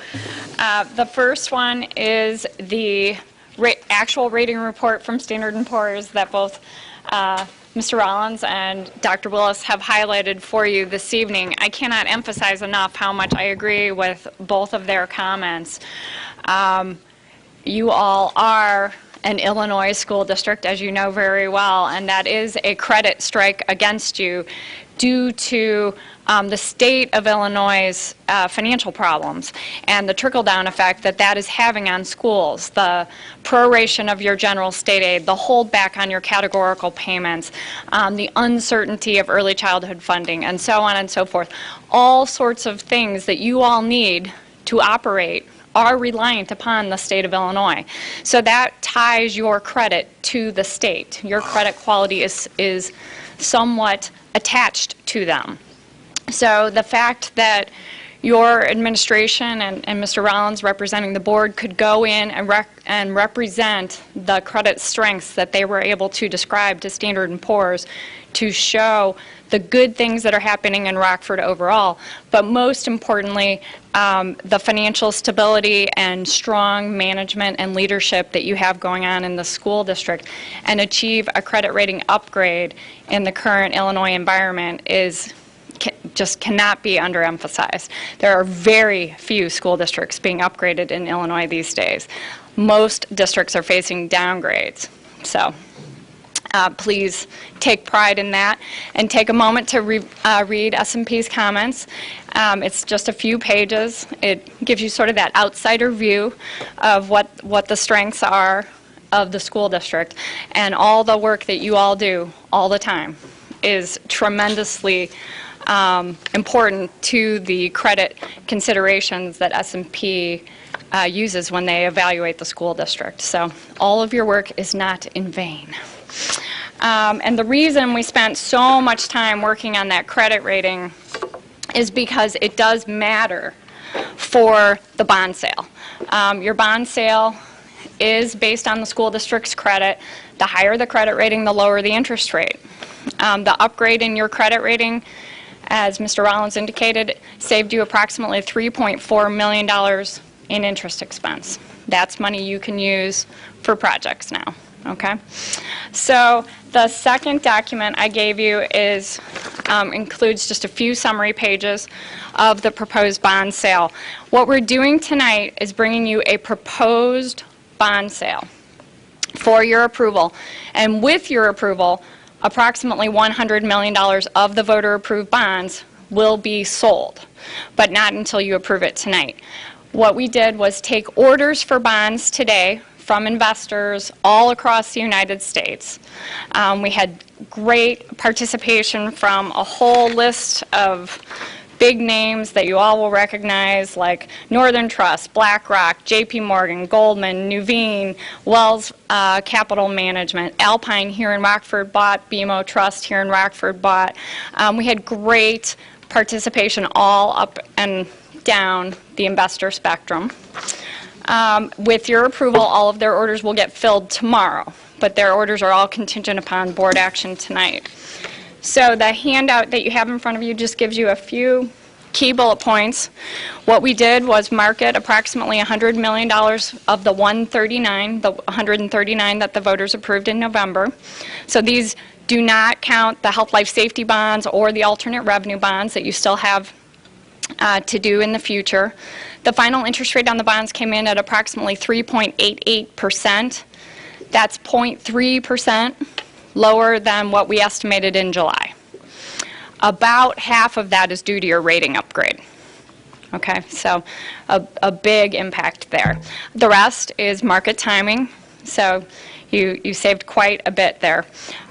The first one is the actual rating report from Standard & Poor's that both Mr. Rollins and Dr. Willis have highlighted for you this evening. I cannot emphasize enough how much I agree with both of their comments. You all are an Illinois school district, as you know very well, and that is a credit strike against you due to the state of Illinois' financial problems and the trickle-down effect that that is having on schools, the proration of your general state aid, the holdback on your categorical payments, the uncertainty of early childhood funding, and so on and so forth. All sorts of things that you all need to operate are reliant upon the state of Illinois. So that ties your credit to the state. Your credit quality is somewhat attached to them. So the fact that your administration and Mr. Rollins representing the board could go in and represent the credit strengths that they were able to describe to Standard & Poor's to show the good things that are happening in Rockford overall, but most importantly, the financial stability and strong management and leadership that you have going on in the school district, and achieve a credit rating upgrade in the current Illinois environment just cannot be underemphasized. There are very few school districts being upgraded in Illinois these days. Most districts are facing downgrades. So please take pride in that and take a moment to read S&P's comments. It's just a few pages. It gives you sort of that outsider view of what the strengths are of the school district, and all the work that you all do all the time is tremendously important to the credit considerations that S&P uses when they evaluate the school district. So all of your work is not in vain. And the reason we spent so much time working on that credit rating is because it does matter for the bond sale. Your bond sale is based on the school district's credit. The higher the credit rating, the lower the interest rate. The upgrade in your credit rating, as Mr. Rollins indicated, saved you approximately $3.4 million in interest expense. That's money you can use for projects now. okay? So the second document I gave you is, includes just a few summary pages of the proposed bond sale. What we're doing tonight is bringing you a proposed bond sale for your approval. And with your approval, approximately $100 million of the voter-approved bonds will be sold, but not until you approve it tonight. What we did was take orders for bonds today from investors all across the United States. We had great participation from a whole list of big names that you all will recognize, like Northern Trust, BlackRock, JP Morgan, Goldman, Nuveen, Wells Capital Management, Alpine here in Rockford bought, BMO Trust here in Rockford bought. We had great participation all up and down the investor spectrum. With your approval, all of their orders will get filled tomorrow, but their orders are all contingent upon board action tonight. So the handout that you have in front of you just gives you a few key bullet points. What we did was market approximately $100 million of the 139 that the voters approved in November. So these do not count the health, life, safety bonds or the alternate revenue bonds that you still have to do in the future. The final interest rate on the bonds came in at approximately 3.88%. That's 0.3% lower than what we estimated in July. About half of that is due to your rating upgrade. Okay, so a big impact there. The rest is market timing, so you saved quite a bit there.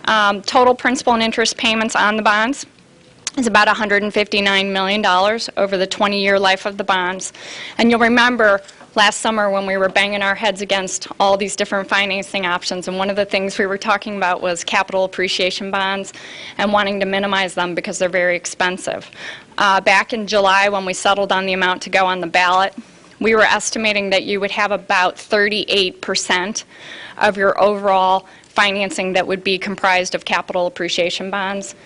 Total principal and interest payments on the bonds is about $159 million over the 20-year life of the bonds. And you'll remember last summer when we were banging our heads against all these different financing options, and one of the things we were talking about was capital appreciation bonds and wanting to minimize them because they're very expensive. Back in July when we settled on the amount to go on the ballot, we were estimating that you would have about 38% of your overall financing that would be comprised of capital appreciation bonds.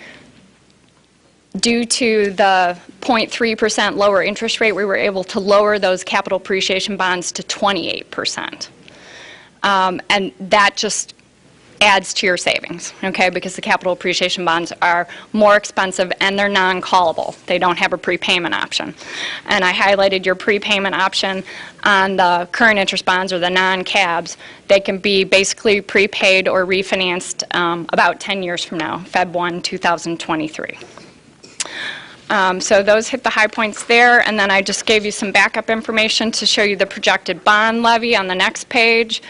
Due to the 0.3% lower interest rate, we were able to lower those capital appreciation bonds to 28%. And that just adds to your savings, okay, because the capital appreciation bonds are more expensive and they're non-callable. They don't have a prepayment option. And I highlighted your prepayment option on the current interest bonds or the non-cabs. They can be basically prepaid or refinanced about 10 years from now, Feb 1, 2023. So those hit the high points there, and then I just gave you some backup information to show you the projected bond levy on the next page,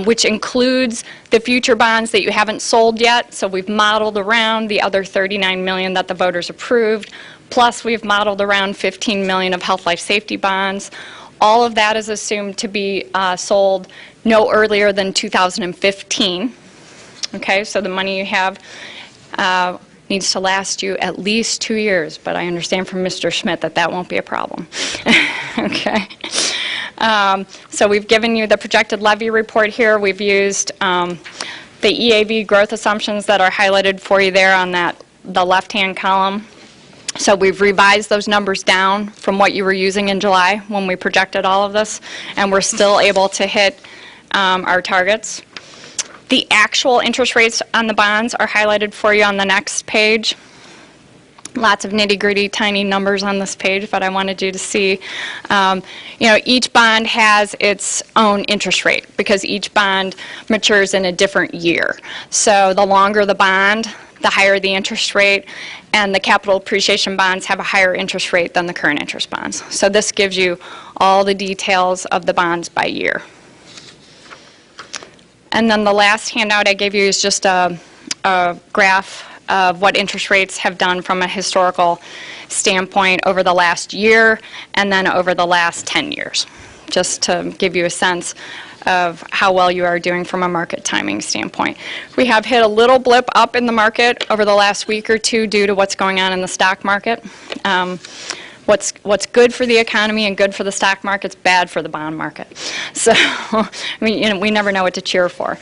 which includes the future bonds that you haven't sold yet. So we've modeled around the other $39 million that the voters approved, plus we've modeled around $15 million of health, life, safety bonds. All of that is assumed to be sold no earlier than 2015. Okay, so the money you have needs to last you at least 2 years, but I understand from Mr. Schmidt that that won't be a problem. Okay. So we've given you the projected levy report here. We've used the EAV growth assumptions that are highlighted for you there on the left-hand column. So we've revised those numbers down from what you were using in July when we projected all of this, and we're still able to hit our targets. The actual interest rates on the bonds are highlighted for you on the next page. Lots of nitty-gritty, tiny numbers on this page, but I wanted you to see, each bond has its own interest rate because each bond matures in a different year. So the longer the bond, the higher the interest rate, and the capital appreciation bonds have a higher interest rate than the current interest bonds. So this gives you all the details of the bonds by year. And then the last handout I gave you is just a graph of what interest rates have done from a historical standpoint over the last year and then over the last 10 years, just to give you a sense of how well you are doing from a market timing standpoint. We have hit a little blip up in the market over the last week or two due to what's going on in the stock market. What's good for the economy and good for the stock market's bad for the bond market. So we never know what to cheer for.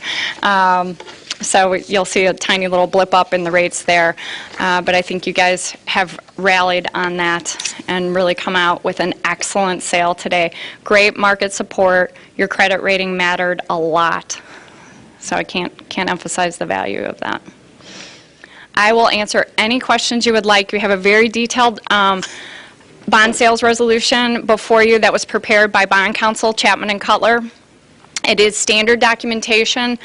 So you'll see a tiny little blip up in the rates there, but I think you guys have rallied on that and really come out with an excellent sale today. Great market support. Your credit rating mattered a lot. So I can't emphasize the value of that. I will answer any questions you would like. We have a very detailed bond sales resolution before you that was prepared by Bond Counsel Chapman and Cutler. It is standard documentation.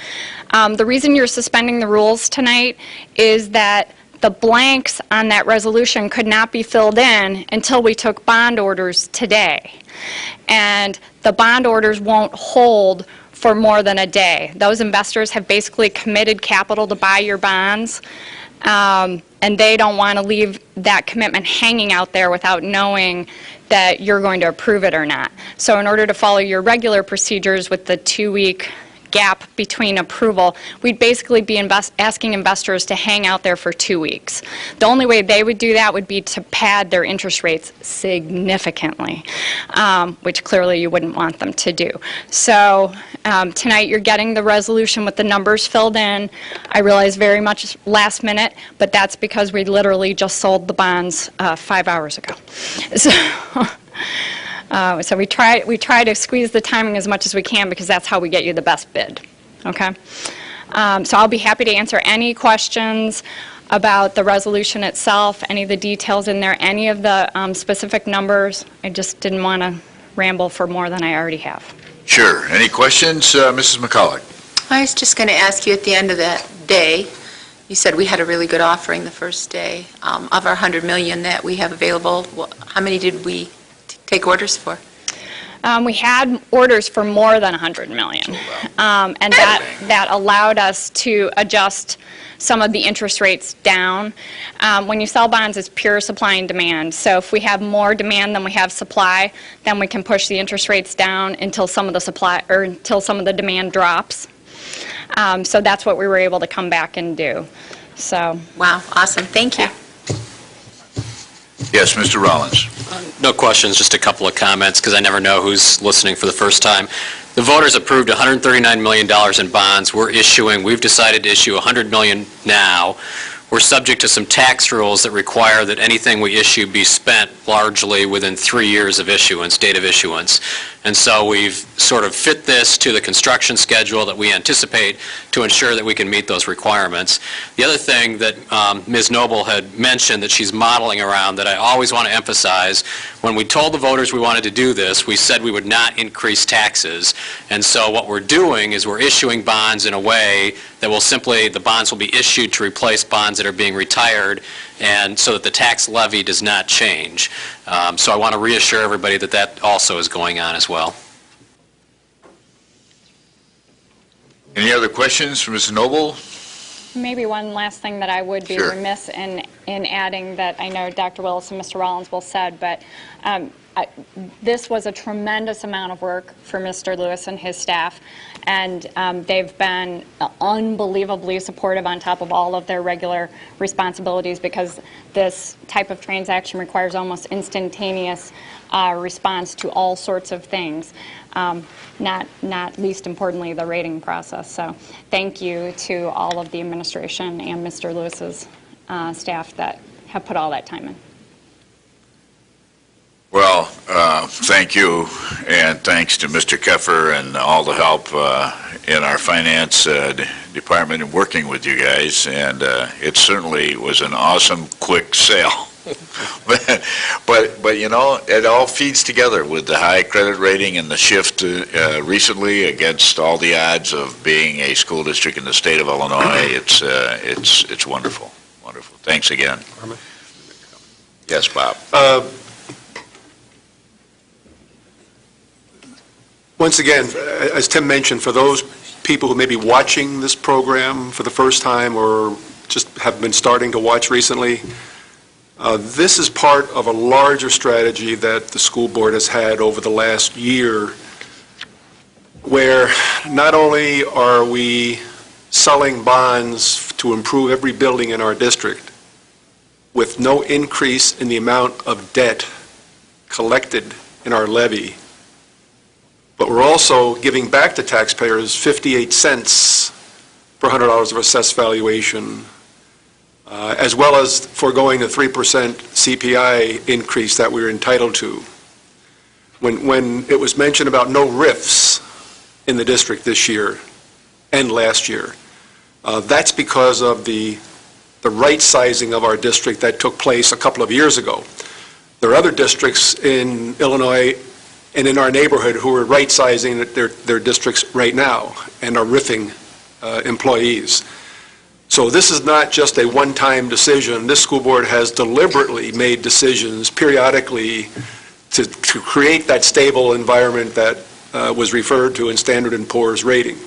The reason you're suspending the rules tonight is that the blanks on that resolution could not be filled in until we took bond orders today. And the bond orders won't hold for more than a day. Those investors have basically committed capital to buy your bonds, and they don't want to leave that commitment hanging out there without knowing that you're going to approve it or not. So in order to follow your regular procedures with the 2-week gap between approval, we'd basically be asking investors to hang out there for 2 weeks. The only way they would do that would be to pad their interest rates significantly, which clearly you wouldn't want them to do. So tonight you're getting the resolution with the numbers filled in. I realize very much last minute, but that's because we literally just sold the bonds 5 hours ago. So we try to squeeze the timing as much as we can because that's how we get you the best bid. Okay? So I'll be happy to answer any questions about the resolution itself, any of the details in there, any of the specific numbers. I just didn't want to ramble for more than I already have. Sure. Any questions, Mrs. McCulloch? I was just going to ask you at the end of that day, you said we had a really good offering the first day. Of our $100 million that we have available, how many did we take orders for? We had orders for more than $100 million, and that allowed us to adjust some of the interest rates down. When you sell bonds, it's pure supply and demand. So if we have more demand than we have supply, then we can push the interest rates down until some of the supply or until some of the demand drops. So that's what we were able to come back and do. So wow, awesome! Thank you. Yeah. Yes, Mr. Rollins. No questions, just a couple of comments, because I never know who's listening for the first time. The voters approved $139 million in bonds. We've decided to issue $100 million now. We're subject to some tax rules that require that anything we issue be spent largely within 3 years of issuance, date of issuance. And so we've sort of fit this to the construction schedule that we anticipate to ensure that we can meet those requirements. The other thing that Ms. Noble had mentioned that she's modeling around that I always want to emphasize, when we told the voters we wanted to do this, we said we would not increase taxes. And so what we're doing is we're issuing bonds in a way that will simply, the bonds will be issued to replace bonds that are being retired, and so that the tax levy does not change. So I want to reassure everybody that that also is going on as well. Any other questions for Ms. Noble? Maybe one last thing that I would be remiss in adding that I know Dr. Willis and Mr. Rollins both said, but this was a tremendous amount of work for Mr. Lewis and his staff, and they've been unbelievably supportive on top of all of their regular responsibilities, because this type of transaction requires almost instantaneous response to all sorts of things, not least importantly the rating process. So thank you to all of the administration and Mr. Lewis's staff that have put all that time in. Well, thank you, and thanks to Mr. Keffer and all the help in our finance department in working with you guys, and it certainly was an awesome, quick sale. but you know, it all feeds together with the high credit rating and the shift recently against all the odds of being a school district in the state of Illinois. It's wonderful, wonderful. Thanks again. Yes, Bob. Once again, as Tim mentioned, for those people who may be watching this program for the first time or just have been starting to watch recently, this is part of a larger strategy that the school board has had over the last year, where not only are we selling bonds to improve every building in our district with no increase in the amount of debt collected in our levy, but we're also giving back to taxpayers 58 cents per $100 of assessed valuation, as well as foregoing the 3% CPI increase that we were entitled to. When it was mentioned about no RIFs in the district this year, and last year. That's because of the right sizing of our district that took place a couple of years ago. There are other districts in Illinois and in our neighborhood who are right-sizing their districts right now and are riffing employees. So this is not just a one-time decision. This school board has deliberately made decisions periodically to create that stable environment that was referred to in Standard & Poor's rating.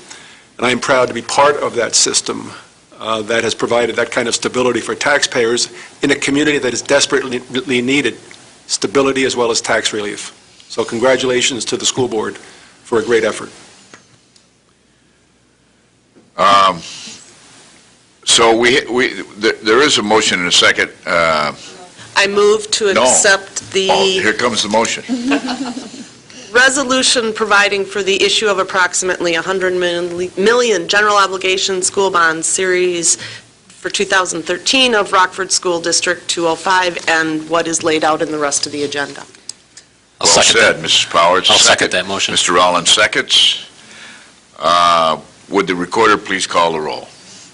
And I'm proud to be part of that system that has provided that kind of stability for taxpayers in a community that is desperately needed stability as well as tax relief. So congratulations to the school board for a great effort. So there is a motion and a second. I move to accept the Here comes the motion. resolution providing for the issue of approximately 100 million general obligation school bonds series for 2013 of Rockford School District 205 and what is laid out in the rest of the agenda. I'll Well second said, that. Mrs. Powers. I'll second that motion. Mr. Rollins seconds. Would the recorder please call the roll?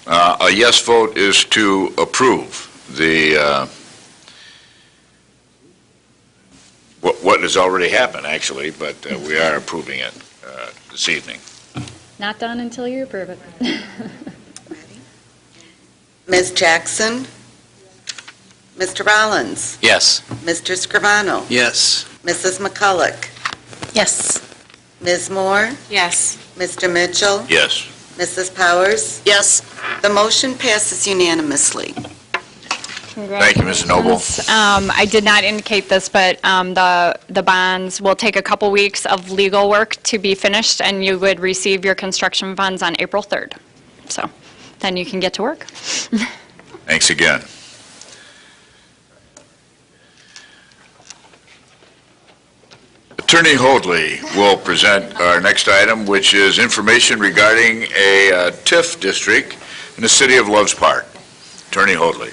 A yes vote is to approve the, what has already happened, actually, but we are approving it this evening. Not done until you approve it. Ms. Jackson? Mr. Rollins? Yes. Mr. Scrivano? Yes. Mrs. McCulloch? Yes. Ms. Moore? Yes. Mr. Mitchell? Yes. Mrs. Powers? Yes. The motion passes unanimously. Thank you, Ms. Noble. I did not indicate this, but the bonds will take a couple weeks of legal work to be finished, and you would receive your construction funds on April 3rd. So then you can get to work. Thanks again. Attorney Hoadley will present our next item, which is information regarding a TIF district in the city of Loves Park. Attorney Hoadley.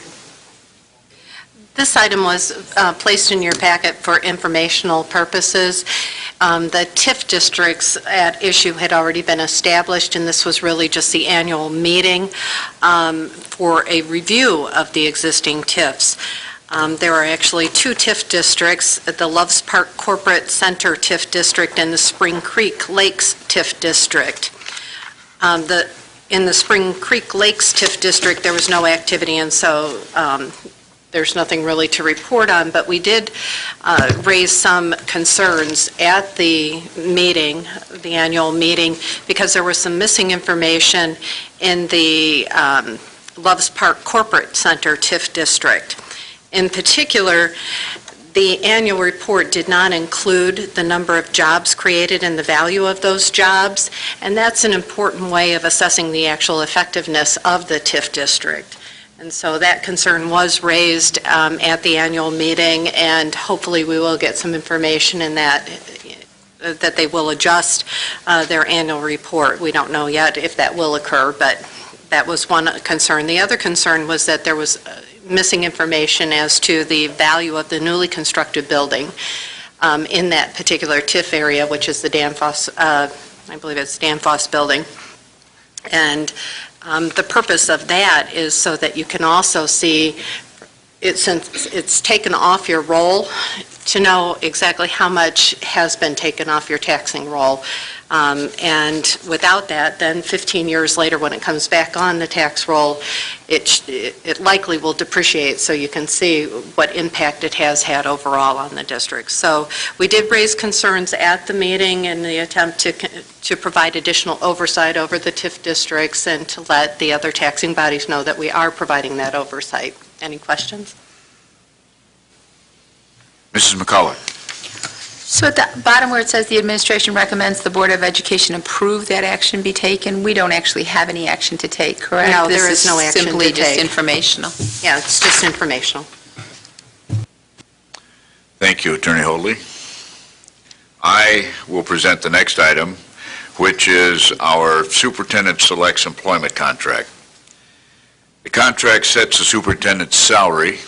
This item was placed in your packet for informational purposes. The TIF districts at issue had already been established, and this was really just the annual meeting for a review of the existing TIFs. There are actually two TIF districts, the Loves Park Corporate Center TIF District and the Spring Creek Lakes TIF District. In the Spring Creek Lakes TIF District, there was no activity, and so there's nothing really to report on, but we did raise some concerns at the meeting, the annual meeting, because there was some missing information in the Loves Park Corporate Center TIF District. In particular, the annual report did not include the number of jobs created and the value of those jobs, and that's an important way of assessing the actual effectiveness of the TIF district. And so that concern was raised at the annual meeting, and hopefully we will get some information in that they will adjust their annual report. We don't know yet if that will occur, but that was one concern. The other concern was that there was missing information as to the value of the newly constructed building in that particular TIF area, which is the Danfoss, I believe it's Danfoss building. And the purpose of that is so that you can also see, since it's taken off your roll, to know exactly how much has been taken off your taxing roll. And without that, then 15 years later, when it comes back on the tax roll, it likely will depreciate, so you can see what impact it has had overall on the district. So we did raise concerns at the meeting in the attempt to provide additional oversight over the TIF districts and to let the other taxing bodies know that we are providing that oversight. Any questions? Mrs. McCulloch. So at the bottom where it says the administration recommends the Board of Education approve that action be taken, we don't actually have any action to take, correct? No, there is no action to Simply just take. informational. Yeah, it's just informational. Thank you, Attorney Hoadley. I will present the next item, which is our superintendent selects employment contract. The contract sets the superintendent's salary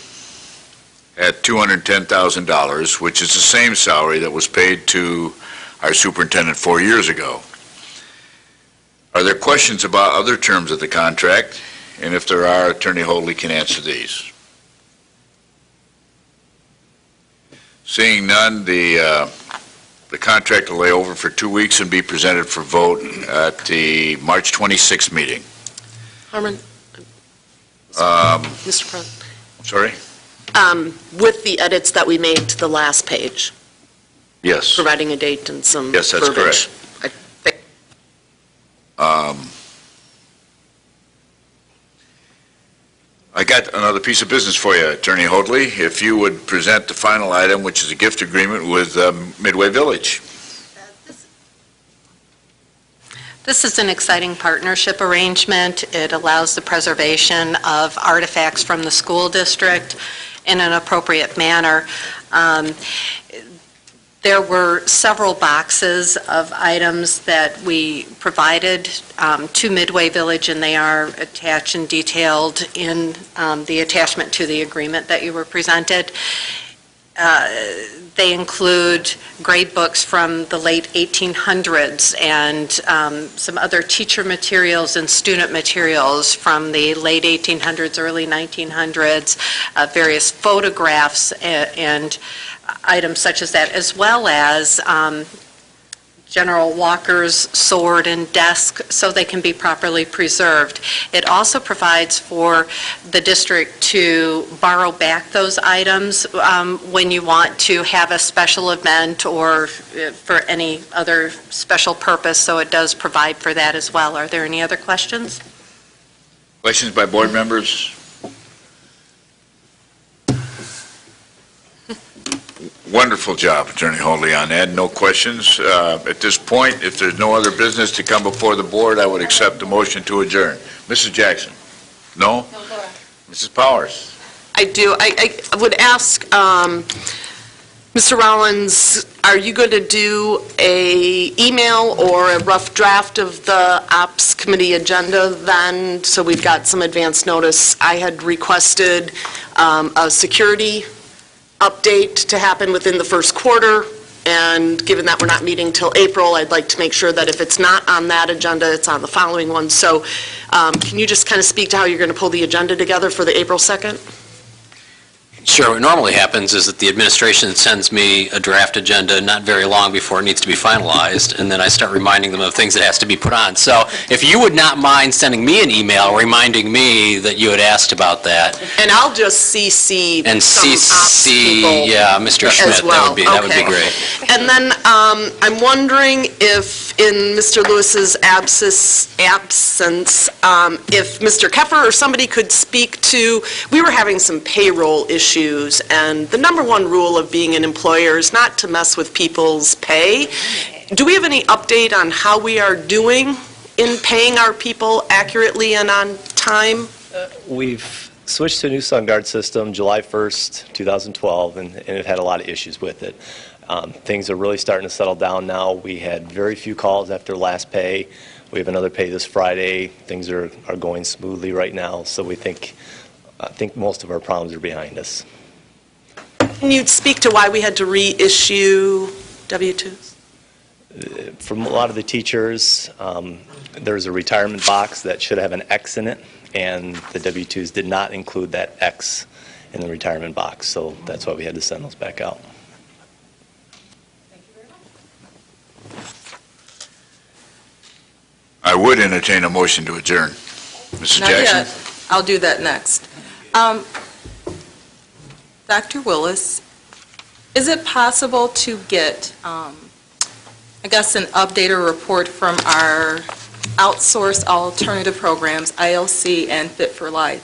at $210,000, which is the same salary that was paid to our superintendent 4 years ago. Are there questions about other terms of the contract? And if there are, Attorney Hoadley can answer these. Seeing none, the contract will lay over for 2 weeks and be presented for vote at the March 26th meeting. Harmon? Mr. President? Sorry? With the edits that we made to the last page, Yes. providing a date and some Yes, that's verbiage. correct. I got another piece of business for you, Attorney Hoadley. If you would present the final item, which is a gift agreement with Midway Village. This is an exciting partnership arrangement. It allows the preservation of artifacts from the school district in an appropriate manner. There were several boxes of items that we provided to Midway Village, and they are attached and detailed in the attachment to the agreement that you were presented. They include grade books from the late 1800s and some other teacher materials and student materials from the late 1800s, early 1900s, various photographs and items such as that, as well as General Walker's sword and desk, so they can be properly preserved. It also provides for the district to borrow back those items when you want to have a special event or for any other special purpose, so it does provide for that as well. Are there any other questions? Questions by board members? Wonderful job, Attorney Hoadley, on that. No questions. At this point, if there's no other business to come before the board, I would accept the motion to adjourn. Mrs. Jackson? No? Mrs. Powers? I do. I would ask, Mr. Rollins, are you going to do a email or a rough draft of the Ops Committee agenda then, so we've got some advance notice? I had requested a security update to happen within the first quarter, and given that we're not meeting till April, I'd like to make sure that if it's not on that agenda, it's on the following one. So can you just kind of speak to how you're going to pull the agenda together for the April 2nd? Sure. What normally happens is that the administration sends me a draft agenda not very long before it needs to be finalized, and then I start reminding them of things that has to be put on. So if you would not mind sending me an email reminding me that you had asked about that. And I'll just CC and some ops people yeah, Mr. Schmidt, well. that would be great. And then I'm wondering if in Mr. Lewis's absence, if Mr. Keffer or somebody could speak to, we were having some payroll issues, and the number one rule of being an employer is not to mess with people's pay. Do we have any update on how we are doing in paying our people accurately and on time? We've switched to a new SunGuard system July 1st, 2012, and it had a lot of issues with it. Things are really starting to settle down now. We had very few calls after last pay. We have another pay this Friday. Things are going smoothly right now, so I think most of our problems are behind us. Can you speak to why we had to reissue W-2s? From a lot of the teachers, there's a retirement box that should have an X in it, and the W-2s did not include that X in the retirement box, so that's why we had to send those back out. I would entertain a motion to adjourn. Mrs. Not Jackson? yet. I'll do that next. Dr. Willis, is it possible to get, I guess, an updated report from our outsourced alternative programs, ILC and Fit for Life?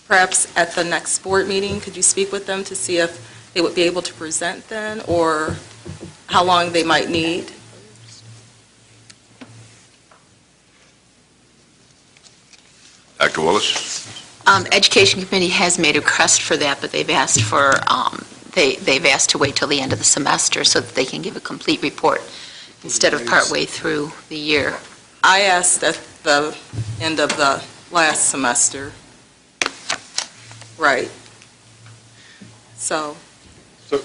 Perhaps at the next board meeting, could you speak with them to see if they would be able to present then, or how long they might need? Dr. Willis? Education Committee has made a request for that, but they've asked for, they've asked to wait till the end of the semester so that they can give a complete report instead of partway through the year. I asked at the end of the last semester. Right. So So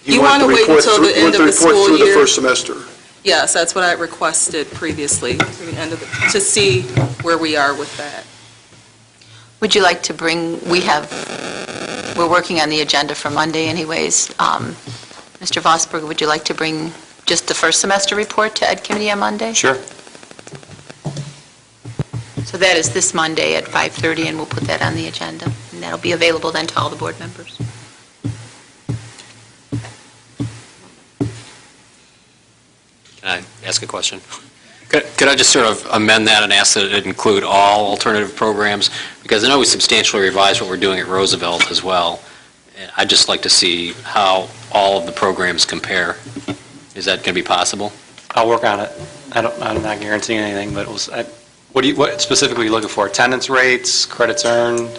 you want to wait until the end of the school through the year? first semester? Yes, that's what I requested previously, through the end of to see where we are with that. Would you like to bring, we're working on the agenda for Monday anyways. Mr. Vosberg, would you like to bring just the first semester report to Ed Committee on Monday? Sure. So that is this Monday at 5:30, and we'll put that on the agenda. And that'll be available then to all the board members. Can I ask a question? Could I just sort of amend that and ask that it include all alternative programs? Because I know we substantially revised what we're doing at Roosevelt as well. And I'd just like to see how all of the programs compare. Is that going to be possible? I'll work on it. I'm not guaranteeing anything, but what specifically are you looking for? Attendance rates, credits earned?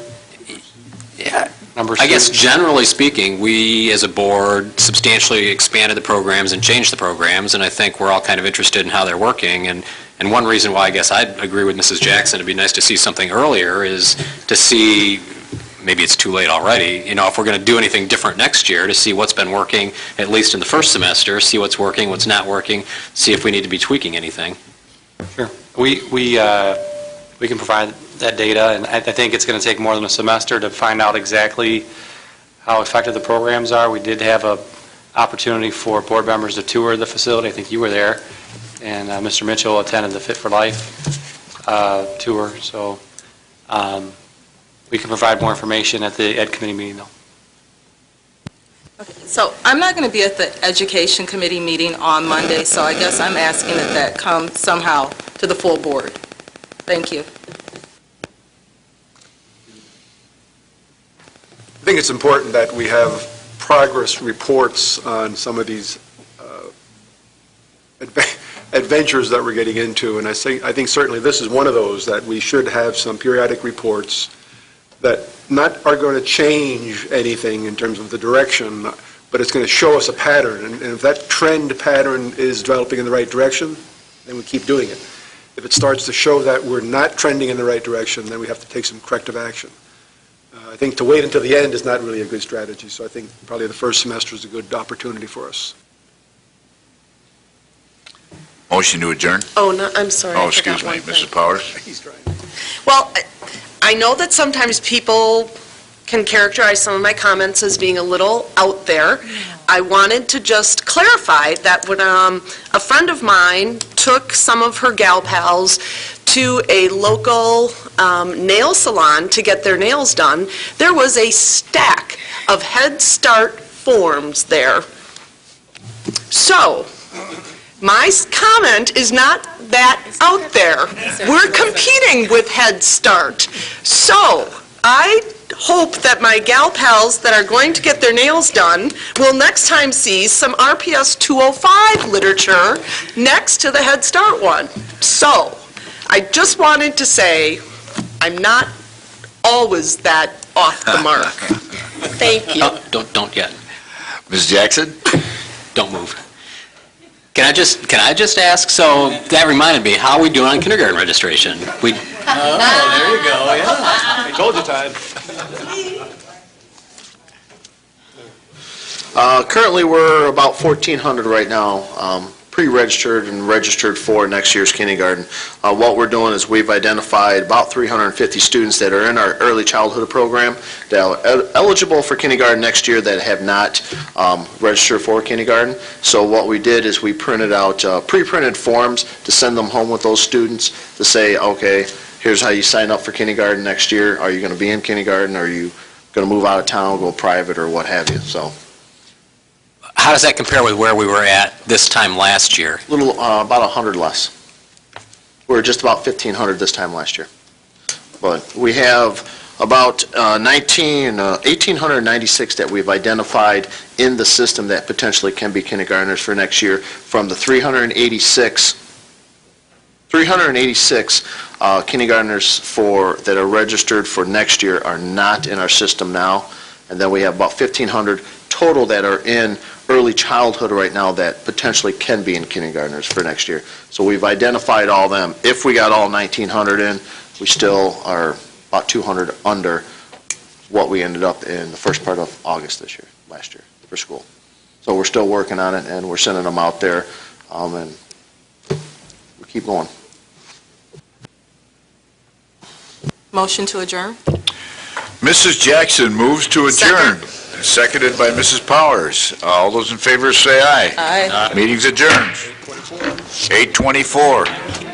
Yeah. Numbers? I guess generally speaking, we as a board substantially expanded the programs and changed the programs, and I think we're all kind of interested in how they're working. And one reason why I guess I'd agree with Mrs. Jackson, it'd be nice to see something earlier, is to see, maybe it's too late already, if we're going to do anything different next year, to see what's been working, at least in the first semester, see what's working, what's not working, see if we need to be tweaking anything. Sure. We can provide that data, and I think it's going to take more than a semester to find out exactly how effective the programs are. We did have an opportunity for board members to tour the facility. I think you were there, and Mr. Mitchell attended the Fit for Life tour. So we can provide more information at the Ed Committee meeting, though. Okay, so I'm not going to be at the Education Committee meeting on Monday, so I guess I'm asking that come somehow to the full board. Thank you. I think it's important that we have progress reports on some of these adventures that we're getting into, and I think certainly this is one of those that we should have some periodic reports that not are going to change anything in terms of the direction, but it's going to show us a pattern, and if that trend pattern is developing in the right direction, then we keep doing it. If it starts to show that we're not trending in the right direction, then we have to take some corrective action. I think to wait until the end is not really a good strategy, so I think probably the first semester is a good opportunity for us. Motion to adjourn? Oh, no, I'm sorry. Oh, excuse me, Mrs. Powers. He's trying. Well, I know that sometimes people can characterize some of my comments as being a little out there. I wanted to just clarify that when a friend of mine took some of her gal pals to a local nail salon to get their nails done, there was a stack of Head Start forms there. So, my comment is not that out there. We're competing with Head Start. So, I hope that my gal pals that are going to get their nails done will next time see some RPS 205 literature next to the Head Start one. So, I just wanted to say, I'm not always that off the mark. Thank you. Don't yet. Ms. Jackson? Don't move. Can I just ask, so that reminded me, how are we doing on kindergarten registration? Oh, there you go, yeah. I told you, Todd. Currently, we're about 1,400 right now, pre-registered and registered for next year's kindergarten. What we're doing is we've identified about 350 students that are in our early childhood program that are eligible for kindergarten next year that have not registered for kindergarten. So what we did is we printed out pre-printed forms to send them home with those students to say, okay, here's how you sign up for kindergarten next year. Are you going to be in kindergarten? Are you going to move out of town, go private, or what have you? So. How does that compare with where we were at this time last year? About 100 less. We were just about 1,500 this time last year. But we have about 1,896 that we've identified in the system that potentially can be kindergartners for next year. From the 386 kindergartners that are registered for next year are not in our system now. And then we have about 1,500 total that are in early childhood right now that potentially can be in kindergartners for next year. So we've identified all them. If we got all 1,900 in, we still are about 200 under what we ended up in the first part of August last year for school. So we're still working on it, and we're sending them out there. And keep going. Motion to adjourn? Mrs. Jackson moves to adjourn, seconded by Mrs. Powers. All those in favor say aye. Aye. Meeting's adjourned. 8:24.